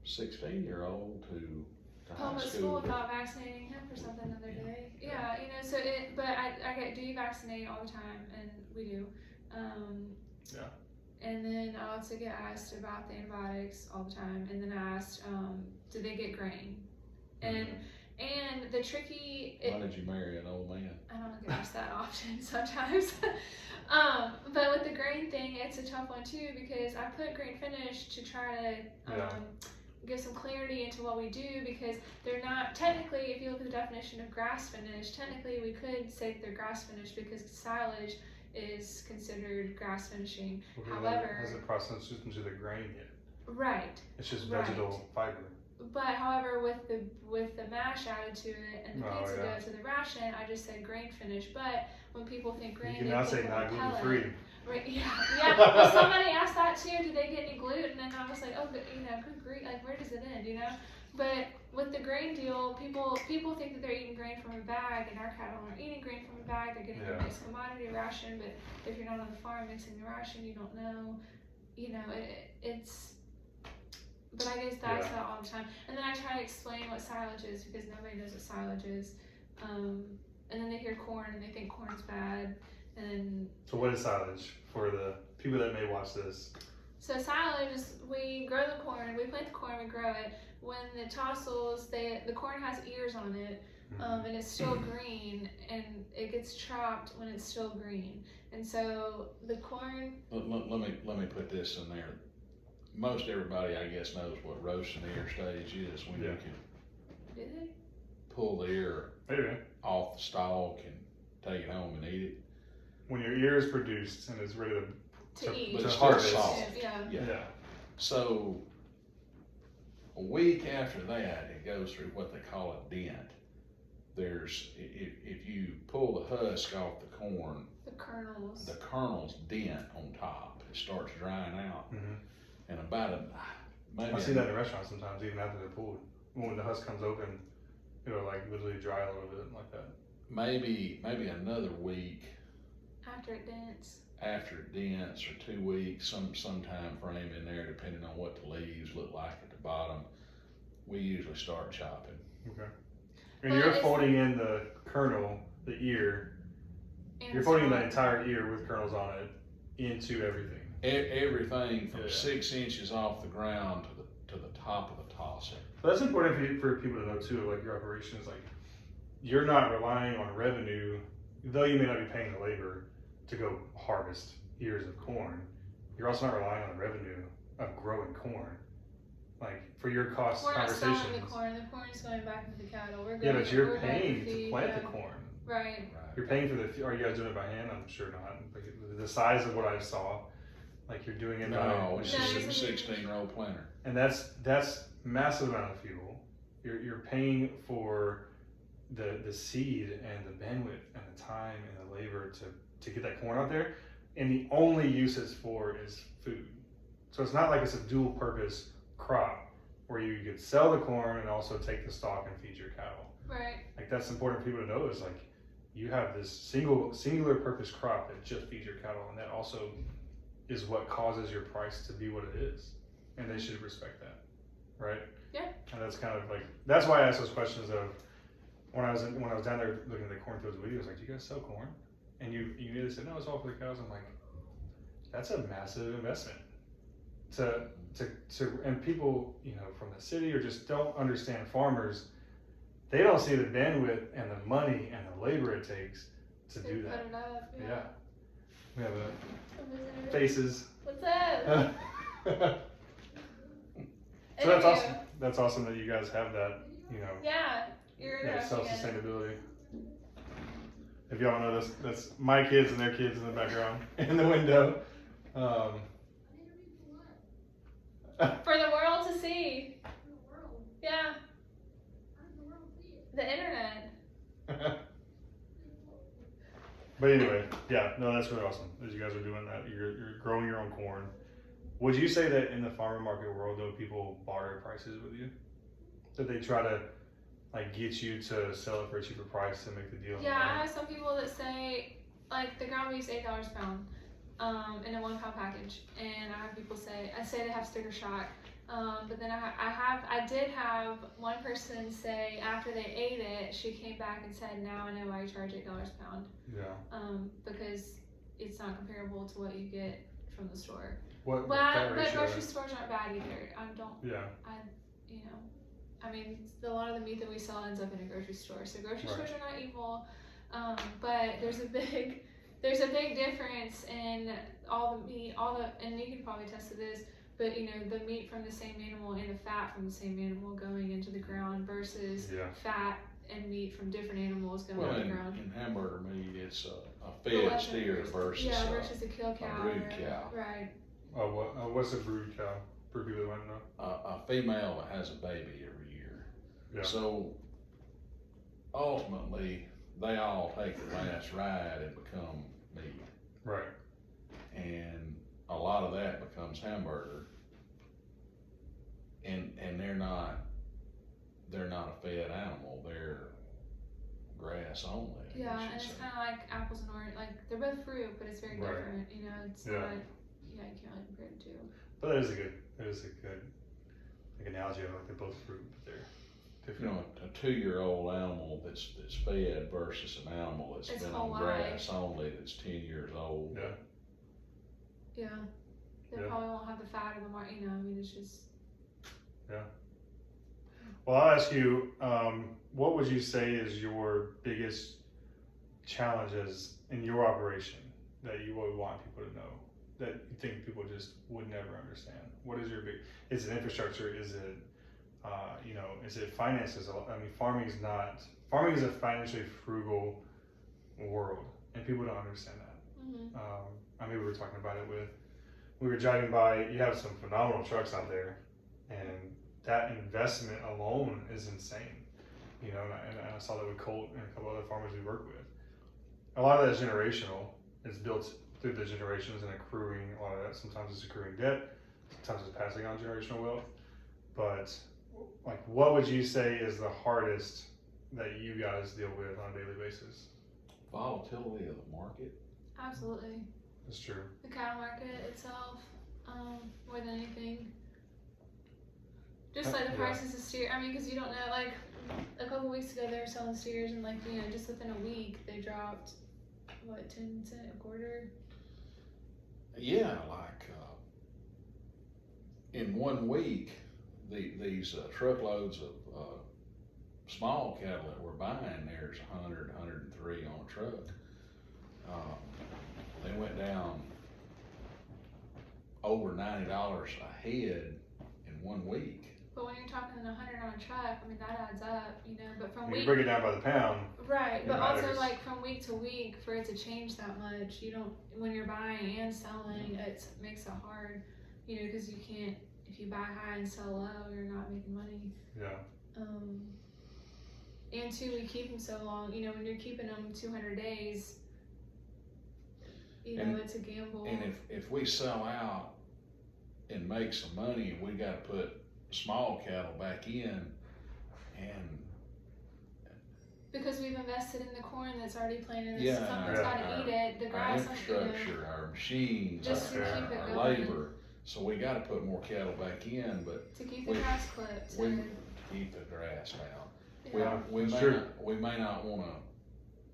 16-year-old to high Public school school. without vaccinating him for something the other day. Yeah, you know, so but I get, do you vaccinate all the time? And we do. Yeah. And then I also get asked about the antibiotics all the time. And then I asked, do they get grain? And the tricky. Why did you marry an old man? I don't get asked that often sometimes. But with the grain thing, it's a tough one too because I put grain finish to try to give some clarity into what we do because they're not technically. If you look at the definition of grass finish, technically we could say that they're grass finish because silage is considered grass finishing. Okay, However, it hasn't processed into the grain yet. Right. It's just vegetal fiber. But however, with the mash added to it and the pizza yeah. dough to the ration, I just said grain finish. But when people think grain, You can they now think say of not a gluten pellet. free. Right? Yeah. Well, somebody asked that too. Do they get any gluten? And I was like, oh, but, you know, good grief, like where does it end? You know. But with the grain deal, people think that they're eating grain from a bag, and our cattle aren't eating grain from a bag. They're getting a mixed commodity ration. But if you're not on the farm mixing the ration, you don't know. You know, it's. But I guess that's that all the time. And then I try to explain what silage is because nobody knows what silage is. And then they hear corn and they think corn's bad. And so what is silage for the people that may watch this? So silage is we grow the corn, we plant the corn, we grow it. When the tassels, the corn has ears on it, and it's still green, and it gets chopped when it's still green. And so the corn. Let me put this in there. Most everybody, I guess, knows what roasting ear stage is when you can Do they? pull the ear off the stalk and take it home and eat it. When your ear is produced and is ready to eat. But it's to still harvest. soft. Yeah. So a week after that, it goes through what they call a dent. There's if you pull the husk off the corn, the kernels dent on top. It starts drying out. And about maybe I see that in restaurants sometimes, even after they're pulled. When the husk comes open, it'll like literally dry a little bit like that. Maybe another week After it dents. After it dents, or 2 weeks, some time frame in there, depending on what the leaves look like at the bottom, we usually start chopping. Okay. And But you're it's- folding in the kernel, the ear. And You're folding the stalk. entire ear with kernels on it into everything. Everything from Yeah. 6 inches off the ground to the top of the tosser. So that's important for people to know too. Like your operation is like, you're not relying on revenue, though you may not be paying the labor to go harvest ears of corn. You're also not relying on the revenue of growing corn. Like for your cost We're not selling conversations. the corn. The corn is going back into the cattle. We're Yeah, going, but you're we're going paying to feed, plant the yeah. corn. Right. Right. You're paying for are you guys doing it by hand? I'm sure not. Like the size of what I saw, like you're doing it No, by. it's No, just a it's a- 16-row planter. And that's massive amount of fuel. You're paying for the seed and the bandwidth and the time and the labor to get that corn out there, and the only use it's for is food. So it's not like it's a dual purpose crop where you could sell the corn and also take the stalk and feed your cattle. Right. Like that's important for people to know is like you have this singular purpose crop that just feeds your cattle, and that also is what causes your price to be what it is, and they should respect that, right? Yeah. And that's kind of like that's why I asked those questions of when I was down there looking at the cornfields with you. I was like, "Do you guys sell corn?" And you immediately said, "No, it's all for the cows." I'm like, that's a massive investment to and people from the city or just don't understand farmers. They don't see the bandwidth and the money and the labor it takes to They do put that. it up. Yeah. We have A visitor. faces. What's up? So that's Anywho, awesome. That's awesome that you guys have that, Yeah, you're interesting. self-sustainability. If y'all don't know this, that's my kids and their kids in the background in the window. For the world to see. Yeah. The internet. But anyway, yeah, no, that's really awesome that you guys are doing that. You're growing your own corn. Would you say that in the farmer market world, though, people barter prices with you? That they try to like get you to sell it for a cheaper price to make the deal? Yeah, I have some people that say like the ground beef's $8 a pound, in a 1 pound package, and I have people say they have sticker shock. But then I did have one person say after they ate it, she came back and said, now I know why you charge $8 a pound. Yeah. Because it's not comparable to what you get from the store. What Well, fat but ratio? grocery stores aren't bad either. Yeah. I mean, a lot of the meat that we sell ends up in a grocery store. So grocery Right. stores are not evil. But there's a big difference in all the meat, and you can probably attest to this, but the meat from the same animal and the fat from the same animal going into the ground versus fat and meat from different animals going Well, into the in ground. hamburger meat, it's a fed steer versus versus a kill cow. brood cow. Right. What's a brood cow? For people that want to know. a female that has a baby every year. Yeah. So ultimately, they all take the last ride and become meat, Right. and a lot of that becomes hamburger. And they're not a fed animal. They're grass only. I Yeah, guess and you'd it's say. kind of like apples and oranges. Like they're both fruit, but it's very Right. different. It's Yeah. not. Yeah, you can't really compare the two. But that is a good like analogy of like they're both fruit, but they're different. A 2-year-old animal that's fed versus an animal that's It's been whole on life. grass only that's 10 years old. Yeah. Yeah, they Yeah. probably won't have the fat or the more. It's just. Well, I'll ask you, what would you say is your biggest challenges in your operation that you would want people to know that you think people just would never understand? What is your is it infrastructure? Is it, is it finances? I mean, farming is a financially frugal world, and people don't understand that. Mm-hmm. I mean, we were talking about it we were driving by, you have some phenomenal trucks out there, and that investment alone is insane. And I saw that with Colt and a couple other farmers we work with. A lot of that is generational. It's built through the generations and accruing a lot of that. Sometimes it's accruing debt, sometimes it's passing on generational wealth. But like, what would you say is the hardest that you guys deal with on a daily basis? Volatility of the market. Absolutely. That's true. The cattle market itself, more than anything. Just like the Yeah. prices of steer. I mean, because you don't know. Like a couple weeks ago, they were selling steers, and like just within a week, they dropped what 10 cents a quarter. Yeah, like in 1 week, these truckloads of small cattle that we're buying, there's 100, 103 on a truck. They went down over $90 a head in 1 week. But when you're talking 100 on a truck, I mean that adds up, But from You week, break it down by the pound. right? it But also matters. like from week to week, for it to change that much, you don't. When you're buying and selling, it makes it hard, because you can't. If you buy high and sell low, you're not making money. Yeah. And two, we keep them so long. When you're keeping them 200 days, And- it's a gamble. And if we sell out and make some money, we gotta put small cattle back in, and Because we've invested in the corn that's already planted, and Yeah, something's yeah, got to eat it. The our grass, infrastructure, our machines, Just to our, keep it our going. labor, so we gotta put more cattle back in, but to keep the we- grass clipped. we and, keep the grass down. Yeah, We may sure. not, we may not wanna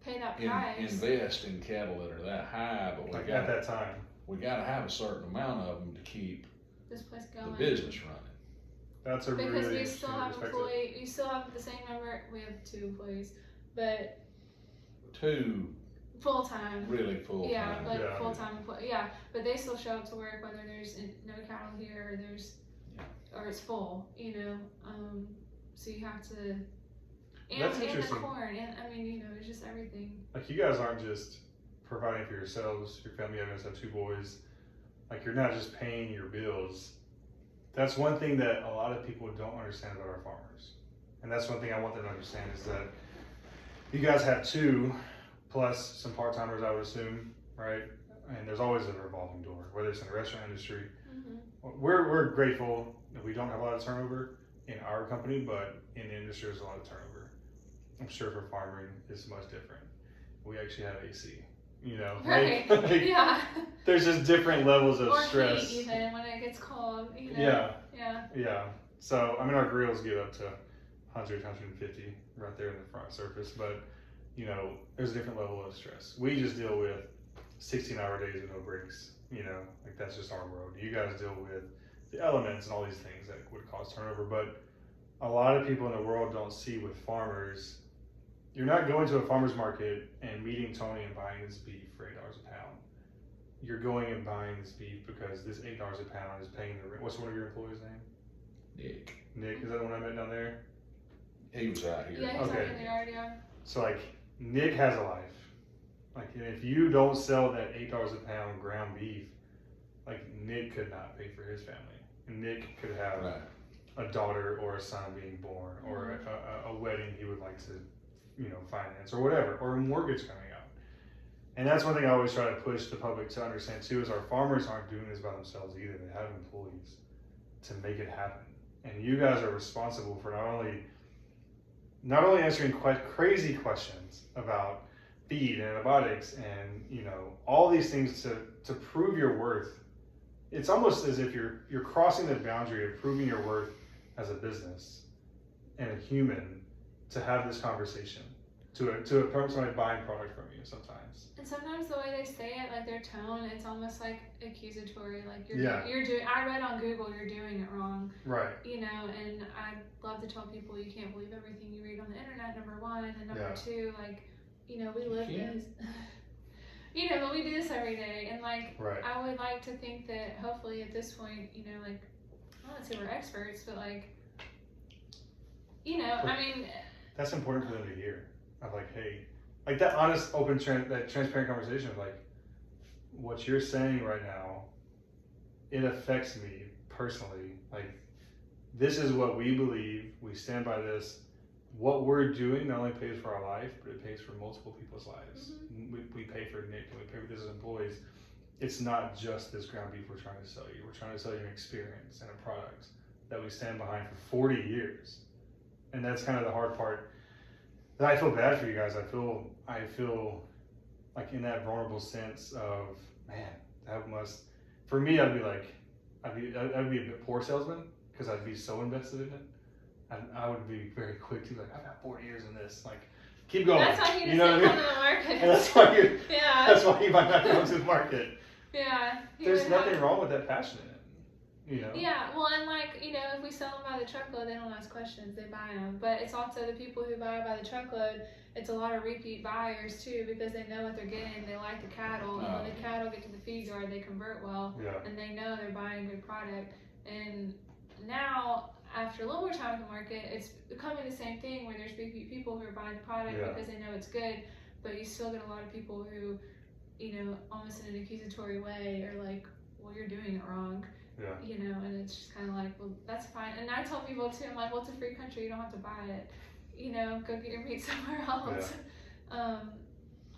pay that price. invest in cattle that are that high, but Like at that time. we gotta have a certain amount of them to keep This place the going. business running. That's a Because really we interesting still have perspective. we still have the same number. We have 2 employees, but 2 full time. really full Yeah, time. like Yeah. full time employee. Yeah, but they still show up to work whether there's no cattle here or or it's full. So you have to. And, That's and the interesting. corn, and I mean, it's just everything. Like you guys aren't just providing for yourselves, your family. You guys have 2 boys. Like you're not just paying your bills. That's one thing that a lot of people don't understand about our farmers. And that's one thing I want them to understand is that you guys have 2 plus some part-timers, I would assume, right? And there's always a revolving door, whether it's in the restaurant industry. Mm-hmm. We're grateful that we don't have a lot of turnover in our company, but in the industry there's a lot of turnover. I'm sure for farming it's much different. We actually have AC, Right. like, Yeah. there's just different levels of Or stress. heat even when it gets cold. Yeah. Yeah. Yeah. So I mean our grills get up to 100, 150 right there in the front surface, but there's a different level of stress. We just deal with 16-hour days with no breaks. Like that's just our world. You guys deal with the elements and all these things that would cause turnover, but a lot of people in the world don't see with farmers. You're not going to a farmer's market and meeting Tony and buying this beef for $8 a pound. You're going and buying this beef because this $8 a pound is paying the rent. What's one of your employees' name? Nick, is that the one I met down there? He was out here. Yeah, he's Okay. out in the yard, yeah. So like Nick has a life. Like if you don't sell that $8 a pound ground beef, like Nick could not pay for his family. And Nick could have Right. a daughter or a son being born, or a wedding he would like to, finance or whatever, or a mortgage coming out. And that's one thing I always try to push the public to understand too, is our farmers aren't doing this by themselves either. They have employees to make it happen. And you guys are responsible for not only answering quite crazy questions about feed and antibiotics and all these things to prove your worth. It's almost as if you're crossing the boundary of proving your worth as a business and a human to have this conversation to a somebody buying product from you sometimes. And sometimes the way they say it, like their tone, it's almost like accusatory. Like Yeah. you're doing. I read on Google you're doing it wrong. Right. And I love to tell people you can't believe everything you read on the internet. Number one, and number Yeah. two, like we live You can. this. But we do this every day, and like Right. I would like to think that hopefully at this point, like I don't say we're experts, but like I mean. That's important for them to hear. Of like, hey, like that honest, open, that transparent conversation of like, what you're saying right now, it affects me personally. Like, this is what we believe. We stand by this. What we're doing not only pays for our life, but it pays for multiple people's lives. Mm-hmm. We pay for Nick and we pay for this as employees. It's not just this ground beef we're trying to sell you. We're trying to sell you an experience and a product that we stand behind for 40 years. And that's kind of the hard part. That I feel bad for you guys. I feel like in that vulnerable sense of, man, that must, for me, I'd be a bit poor salesman because I'd be so invested in it. And I would be very quick to be like, I've got 4 years in this, like, keep going. That's why he you know doesn't what I come mean? to the market. And that's why you, Yeah. that's why you might not come to the market. Yeah. There's nothing wrong with that passion in it, you know? Yeah, well, and like, you know, if we sell them by the truckload, they don't ask questions, they buy them. But it's also the people who buy by the truckload, it's a lot of repeat buyers too, because they know what they're getting, they like the cattle, and when the cattle get to the feed yard, they convert well, and they know they're buying a good product. And now, after a little more time in the market, it's becoming the same thing where there's repeat people who are buying the product because they know it's good, but you still get a lot of people who, you know, almost in an accusatory way are like, well, you're doing it wrong. Yeah. You know, and it's just kind of like, well, that's fine. And I tell people too, I'm like, well, it's a free country, you don't have to buy it. You know, go get your meat somewhere else.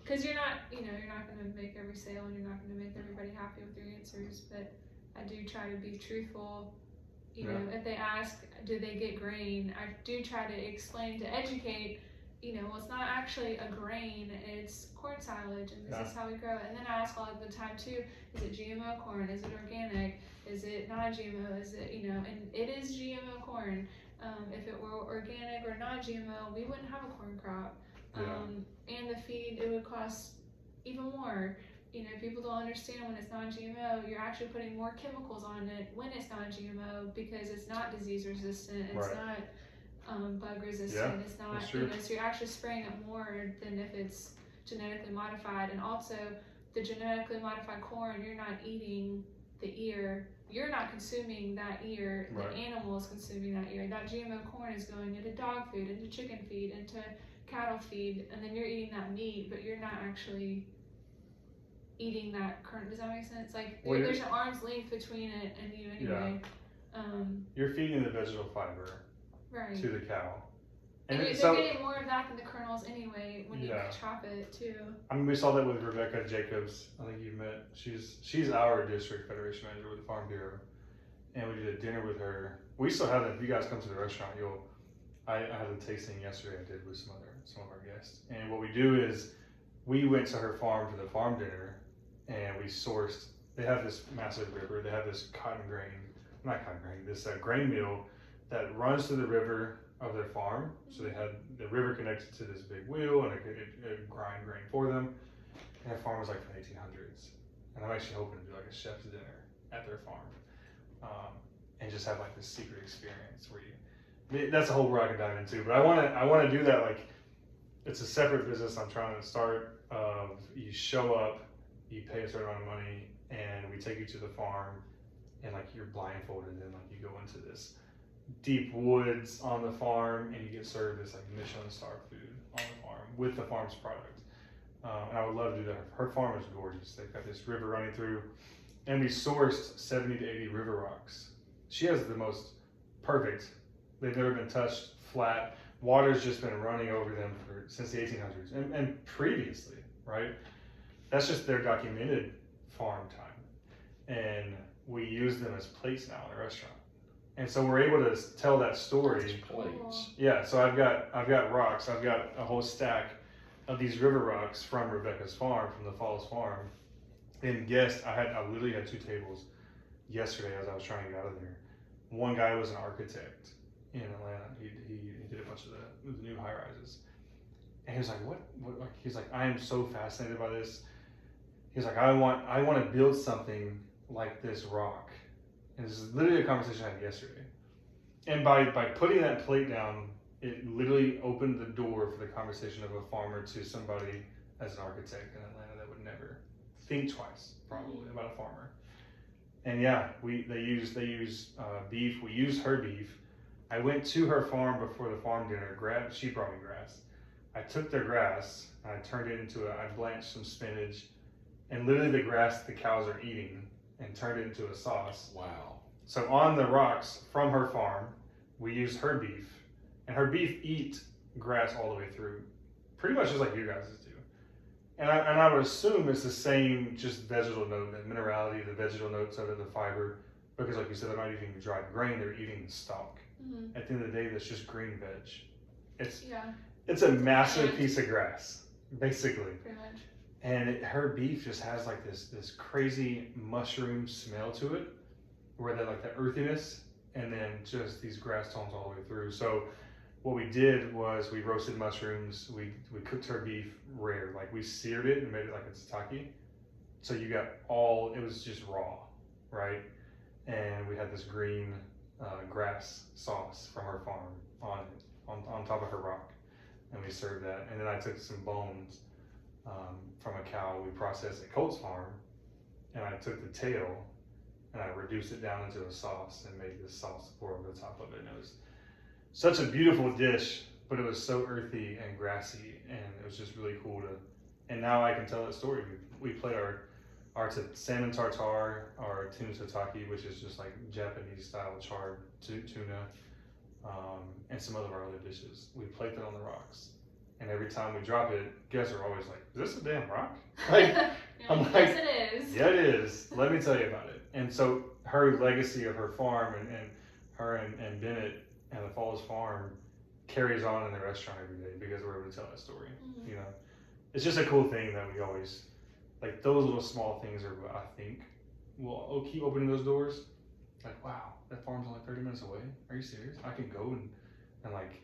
Because you're not, you know, you're not going to make every sale and you're not going to make everybody happy with your answers. But I do try to be truthful. You know, if they ask, do they get grain? I do try to explain, to educate. You know, well, it's not actually a grain, it's corn silage, and this is how we grow it. And then I ask all the time too, is it GMO corn? Is it organic? Is it non-GMO? Is it, you know, and it is GMO corn. If it were organic or non-GMO, we wouldn't have a corn crop. And the feed, it would cost even more. You know, people don't understand when it's non-GMO, you're actually putting more chemicals on it when it's non-GMO because it's not disease resistant, it's not bug resistant, it's not, you know, so you're actually spraying it more than if it's genetically modified. And also, the genetically modified corn, you're not eating the ear, you're not consuming that ear, the animal is consuming that ear. That GMO corn is going into dog food, into chicken feed, into cattle feed, and then you're eating that meat, but you're not actually eating that kernel. Does that make sense? Like, there's an arm's length between it and you anyway. You're feeding the vegetable fiber to the cow. And they're getting more of that than the kernels anyway when you chop it too. I mean, we saw that with Rebecca Jacobs. I think you met. She's our district federation manager with the Farm Bureau, and we did a dinner with her. We still have that. If you guys come to the restaurant, I had a tasting yesterday. I did with some of our guests. And what we do is we went to her farm for the farm dinner, and we sourced. They have this massive river. They have this this grain mill that runs through the river of their farm. So they had the river connected to this big wheel, and it could grind grain for them. And that farm was like from the 1800s. And I'm actually hoping to do like a chef's dinner at their farm, and just have like this secret experience where that's a whole world I can dive into. But I want to do that. Like, it's a separate business I'm trying to start. You show up, you pay a certain amount of money, and we take you to the farm, and like you're blindfolded, and like you go into this deep woods on the farm, and you get served this like Michelin star food on the farm with the farm's product. And I would love to do that. Her farm is gorgeous. They've got this river running through, and we sourced 70 to 80 river rocks. She has the most perfect. They've never been touched, flat. Water's just been running over them since the 1800s and previously, right? That's just their documented farm time. And we use them as plates now in a restaurant. And so we're able to tell that story. Plates. Yeah, so I've got rocks. I've got a whole stack of these river rocks from Rebecca's farm, from the Falls farm. And I literally had 2 tables yesterday as I was trying to get out of there. One guy was an architect in Atlanta. He did a bunch of the new high rises. And he was like, what? Like, he's like, I am so fascinated by this. He's like, I want to build something like this rock. And this is literally a conversation I had yesterday. And by putting that plate down, it literally opened the door for the conversation of a farmer to somebody as an architect in Atlanta that would never think twice, probably, about a farmer. And they use beef. We use her beef. I went to her farm before the farm dinner. She brought me grass. I took their grass and I turned it into I blanched some spinach, and literally the grass the cows are eating, and turned it into a sauce. Wow. So on the rocks from her farm, we use her beef, and her beef eat grass all the way through, pretty much just like you guys do. And I would assume it's the same, just vegetal note, the minerality, the vegetal notes of it, the fiber, because like you said, they're not eating the dried grain, they're eating the stalk. Mm-hmm. At the end of the day, that's just green veg. It's a massive piece of grass, basically. Pretty much. and her beef just has like this crazy mushroom smell to it, where they like the earthiness, and then just these grass tones all the way through. So what we did was we roasted mushrooms, we cooked her beef rare, like we seared it and made it like a tataki. So you got it was just raw, right? And we had this green grass sauce from her farm on top of her rock, and we served that. And then I took some bones from a cow we processed at Colt's farm, and I took the tail and I reduced it down into a sauce and made this sauce to pour over the top of it. And it was such a beautiful dish, but it was so earthy and grassy, and it was just really cool to. And now I can tell that story. We played our salmon tartare, our tuna tataki, which is just like Japanese style charred tuna, and some of our other dishes. We plate that on the rocks, and every time we drop it, guests are always like, "Is this a damn rock?" Like, I'm like, yes, it is. Yeah, it is. Let me tell you about it. And so her legacy of her farm and her and Bennett and the Falls Farm carries on in the restaurant every day because we're able to tell that story. Mm-hmm. You know, it's just a cool thing that we always like. Those little small things are what I think will keep opening those doors. Like, wow, that farm's only 30 minutes away. Are you serious? I can go and like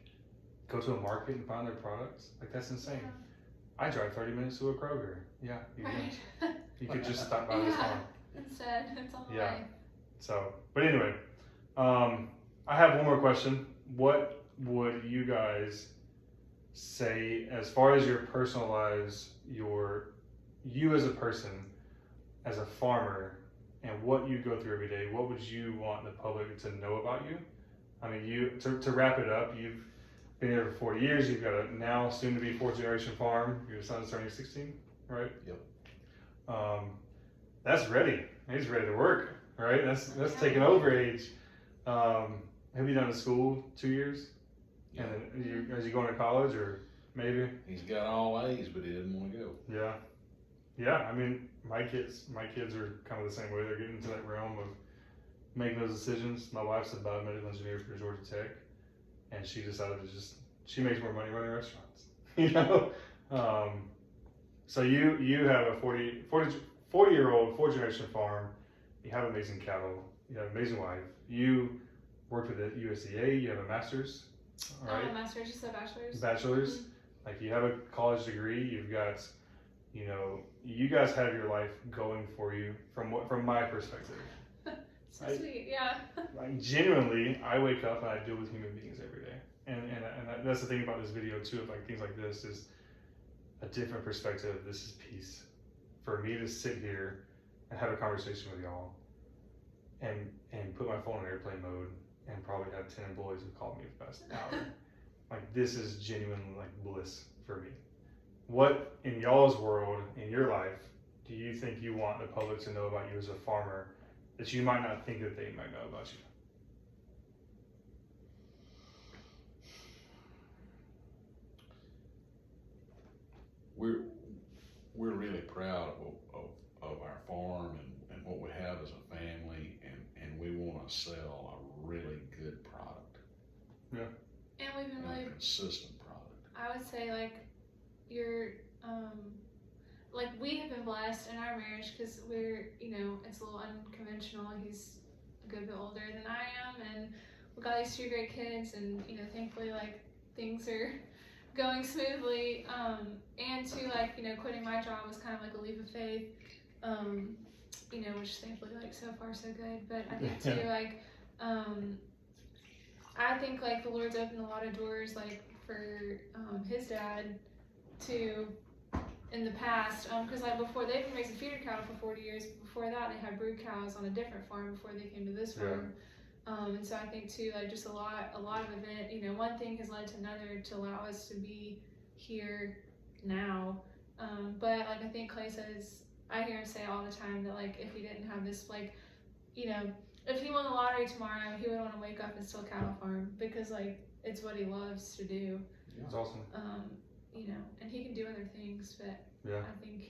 go to a market and find their products. Like, that's insane. Yeah. I drive 30 minutes to a Kroger. Yeah, you Right. can. You could just stop by this farm. Instead, it's on the Yeah. way. So, but anyway, I have one more question. What would you guys say as far as your personal lives, you as a person, as a farmer, and what you go through every day? What would you want the public to know about you? I mean, to wrap it up, you've been here for 40 years. You've got a now soon to be fourth generation farm. Your son's turning 16, right? Yep. That's ready. He's ready to work, right? That's taking over age. Have you done to school 2 years? Yeah. And then is he going to college or maybe? He's got all A's, but he doesn't want to go. Yeah. Yeah, I mean, my kids are kind of the same way. They're getting into that realm of making those decisions. My wife's a biomedical engineer for Georgia Tech, and she decided to she makes more money running restaurants, you know? So you have a 40-year-old, fourth generation farm. You have amazing cattle. You have an amazing wife. You worked with the USDA. You have a master's, right? A master's, just a bachelor's. Bachelor's. Mm-hmm. Like, you have a college degree. You've got, you guys have your life going for you from my perspective. So sweet, yeah. Like, genuinely, I wake up and I deal with human beings every day, and that's the thing about this video too. Of like things like this is a different perspective. This is peace for me to sit here and have a conversation with y'all, and put my phone in airplane mode, and probably have 10 employees who call me for the past hour. Like, this is genuine like bliss for me. What in y'all's world, in your life, do you think you want the public to know about you as a farmer that you might not think that they might know about you? We're really proud of our farm and what we have as a family, and we want to sell a really good product. Yeah. And we've been And really, a consistent product. I would say, like, you're, like, we have been blessed in our marriage because we're, it's a little unconventional. He's a good bit older than I am, and we got these 2 great kids, and, thankfully, like, things are going smoothly, and to, like, quitting my job was kind of like a leap of faith, which thankfully, like, so far so good. But I think too, like, I think, like, the Lord's opened a lot of doors, like, for his dad to, in the past, because like before, they've been raising feeder cattle for 40 years. Before that, they had brood cows on a different farm before they came to this farm. And so I think too, like, just a lot of event, one thing has led to another to allow us to be here now. But like, I think Clay says, I hear him say all the time that, like, if he didn't have this, like, if he won the lottery tomorrow, he would want to wake up and still cattle farm because, like, it's what he loves to do. That's awesome. And he can do other things, but Yeah. I think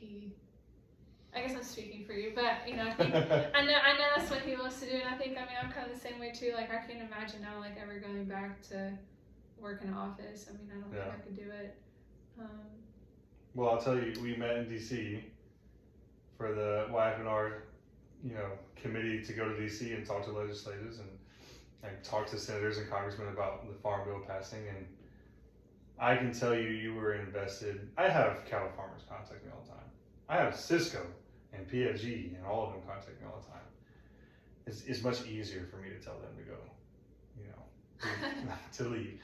I guess I'm speaking for you, but I think I know that's what he loves to do, and I think I'm kind of the same way too. Like, I can't imagine now, like, ever going back to work in an office. I mean, I don't think I could do it. Well, I'll tell you, we met in DC for the YF&R, committee to go to DC and talk to legislators and talk to senators and congressmen about the farm bill passing. And I can tell you were invested. I have cattle farmers contact me all the time. I have Cisco and PFG and all of them contact me all the time. It's much easier for me to tell them to go, to leave,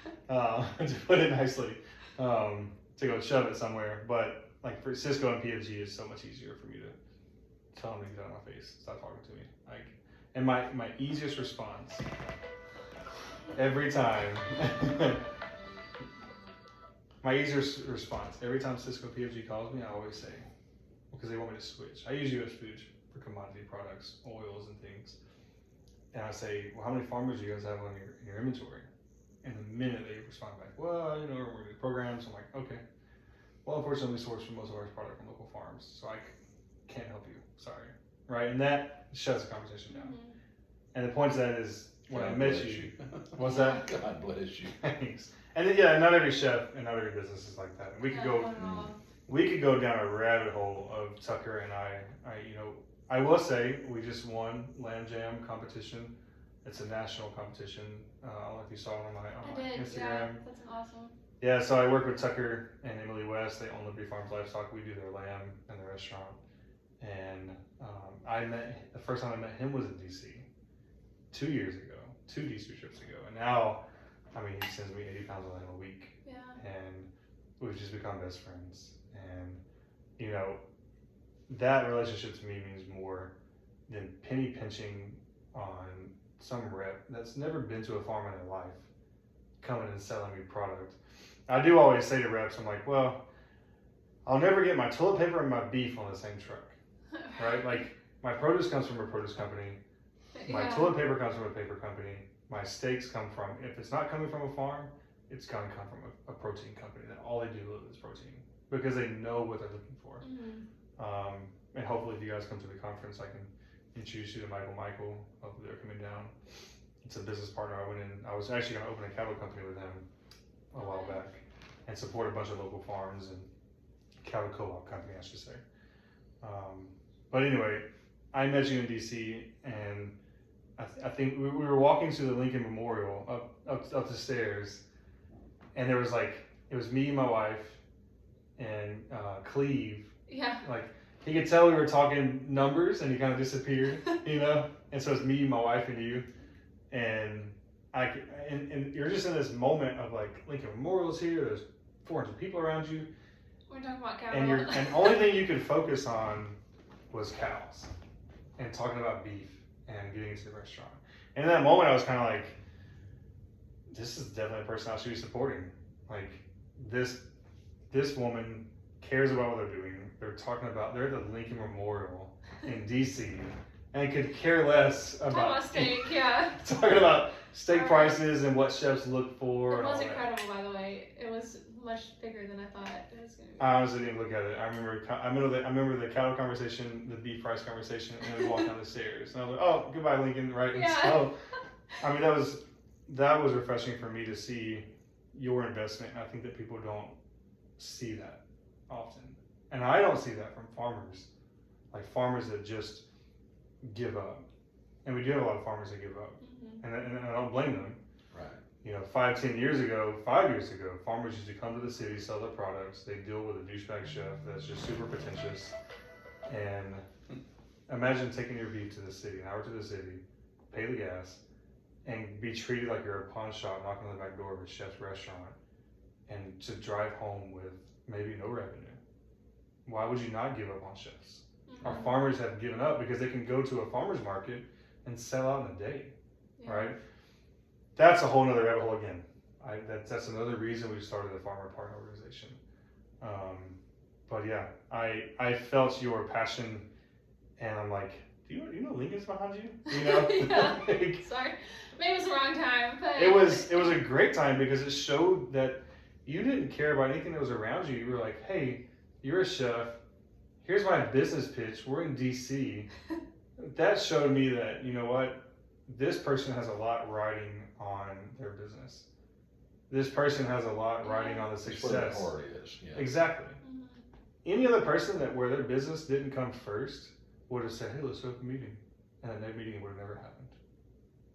to put it nicely, to go shove it somewhere. But like for Cisco and PFG, it's so much easier for me to tell them to get out of my face, stop talking to me. And my easiest response every time, every time Cisco PFG calls me, I always say, because they want me to switch. I use US Foods for commodity products, oils and things. And I say, well, how many farmers do you guys have on your inventory? And the minute they respond back, well, we're doing programs. I'm like, okay. Well, unfortunately, we source for most of our product from local farms, so I can't help you. Sorry. Right? And that shuts the conversation down. Mm-hmm. And the point to that is, when I met you, what's that? God bless you. Thanks. And then, yeah, not every chef and not every business is like that. We could go down a rabbit hole of Tucker and I will say we just won Lamb Jam competition. It's a national competition. I don't know if you saw it on my Instagram. Yeah, that's awesome. Yeah, so I work with Tucker and Emily West. They own Liberty Farms Livestock. We do their lamb in the restaurant. And the first time I met him was in DC 2 years ago, 2 DC trips ago. And now, he sends me 80 pounds of lamb a week. Yeah. And we've just become best friends. And, that relationship to me means more than penny pinching on some rep that's never been to a farm in their life coming and selling me product. I do always say to reps, I'm like, well, I'll never get my toilet paper and my beef on the same truck, right? Like my produce comes from a produce company, my toilet paper comes from a paper company, my steaks come from, if it's not coming from a farm, it's gonna come from a protein company that all they do is protein because they know what they're looking for. Mm-hmm. And hopefully if you guys come to the conference, I can introduce you to Michael. Hopefully they're coming down. It's a business partner. I was actually going to open a cattle company with him a while back and support a bunch of local farms and cattle co-op company, I should say. But anyway, I met you in DC and I think we were walking to the Lincoln Memorial up the stairs and there was it was me, my wife, and Cleve. Yeah. He could tell we were talking numbers and he kind of disappeared, And so it's me, my wife, and you. And and you're just in this moment of Lincoln Memorial's here, there's 400 people around you. We're talking about cattle. And the only thing you could focus on was cows and talking about beef and getting into the restaurant. And in that moment I was kind of like, this is definitely a person I should be supporting. This woman cares about what they're doing. They're at the Lincoln Memorial in DC and could care less about steak, yeah. Talking about steak prices and what chefs look for. It was incredible, by the way. It was much bigger than I thought it was going to be. I honestly didn't look at it. I remember the cattle conversation, the beef price conversation, and then we walked down the stairs. And I was like, oh, goodbye, Lincoln, right? And so, that was refreshing for me to see your investment. And I think that people don't see that often. And I don't see that from farmers, farmers that just give up. And we do have a lot of farmers that give up. Mm-hmm. And I don't blame them. Right. 5 years ago, farmers used to come to the city, sell their products. They deal with a douchebag chef that's just super pretentious. And imagine taking your beef to the city, an hour to the city, pay the gas, and be treated like you're a pawn shop knocking on the back door of a chef's restaurant, and to drive home with maybe no revenue. Why would you not give up on chefs? Mm-hmm. Our farmers have given up because they can go to a farmer's market and sell out in a day, right? That's a whole nother rabbit hole again. That's another reason we started the Farmer Partner Organization. But yeah, I felt your passion, and I'm like, do you know Lincoln's behind you? Yeah. Sorry, maybe it was the wrong time, but it was a great time because it showed that you didn't care about anything that was around you. You were like, hey, you're a chef. Here's my business pitch. We're in DC. That showed me that, you know what? This person has a lot riding on their business. This person has a lot riding on the success. That's where the heart is. Yeah. Exactly. any other person that where their business didn't come first would have said, hey, let's set up a meeting. And then that meeting would have never happened.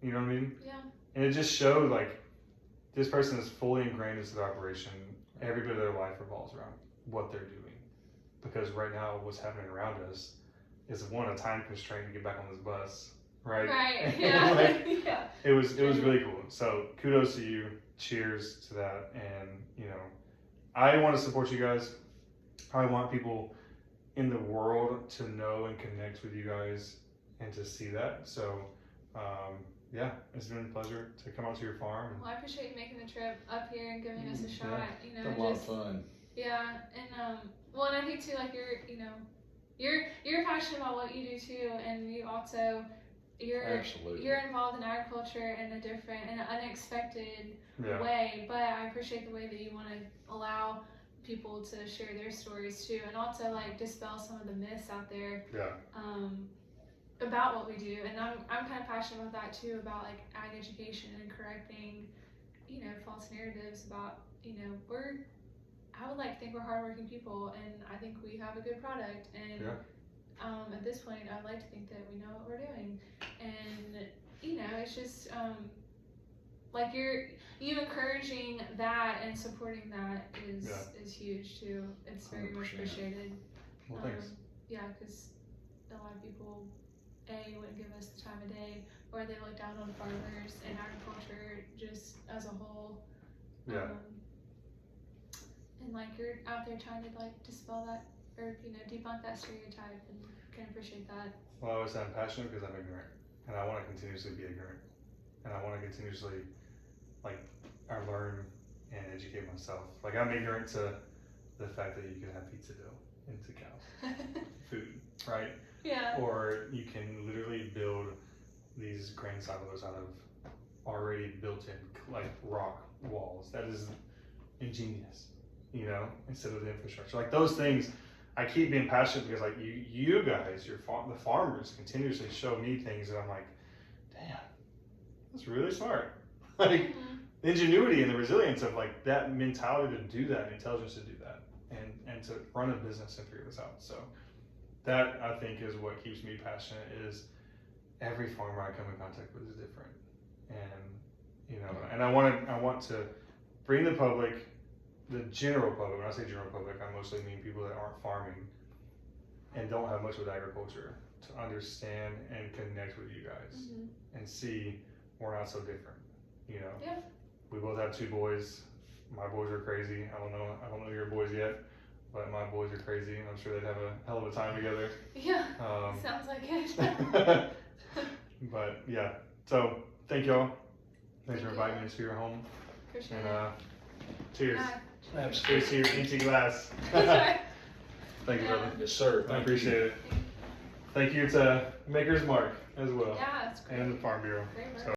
You know what I mean? Yeah. And it just showed like this person is fully ingrained into the operation. Every bit of their life revolves around what they're doing. Because right now, what's happening around us is one, a time constraint to get back on this bus, right? Right. Yeah. Like, Yeah. it was really cool. So kudos to you. Cheers to that. And I want to support you guys. I want people in the world to know and connect with you guys and to see that. So yeah, it's been a pleasure to come out to your farm. Well, I appreciate you making the trip up here and giving us a shot. It's a lot of fun. Yeah, and well, and I think too, like you're passionate about what you do too, and you also Absolutely. you're involved in agriculture in a different and unexpected way. But I appreciate the way that you want to allow people to share their stories too, and also like dispel some of the myths out there. Yeah. About what we do, and I'm kind of passionate about that too, about like ag education and correcting, false narratives about, I would like to think we're hardworking people, and I think we have a good product, and at this point, I'd like to think that we know what we're doing, and it's just like you encouraging that and supporting that is huge too. It's very 100%. much appreciated. Well, thanks. Yeah, because a lot of people wouldn't give us the time of day, or they look down on farmers and agriculture just as a whole. Yeah. And like you're out there trying to like dispel that or debunk that stereotype, and can appreciate that. Well, I always say I'm passionate because I'm ignorant, and I want to continuously be ignorant, and I want to continuously I learn and educate myself. Like I'm ignorant to the fact that you can have pizza dough into cows food, right? Yeah. Or you can literally build these grain silos out of already built-in rock walls. That is ingenious, instead of the infrastructure. Like those things, I keep being passionate because you guys, the farmers, continuously show me things that I'm like, damn, that's really smart. Like the ingenuity and the resilience of that mentality to do that, and intelligence to do that, and to run a business and figure this out. So. That I think is what keeps me passionate. Is every farmer I come in contact with is different, and and I want to bring the public, the general public. When I say general public, I mostly mean people that aren't farming and don't have much with agriculture, to understand and connect with you guys and see we're not so different. Yeah. We both have 2 boys. My boys are crazy. I don't know your boys yet. But my boys are crazy, and I'm sure they'd have a hell of a time together. Yeah, sounds like it. But yeah, so thank y'all. Thanks for inviting me into your home. Appreciate and cheers. Yeah. Cheers to your empty glass. Thank you, brother. Yes, sir. I appreciate it. Thank you to Maker's Mark as well. Yeah, it's great. And the Farm Bureau. Great work. So.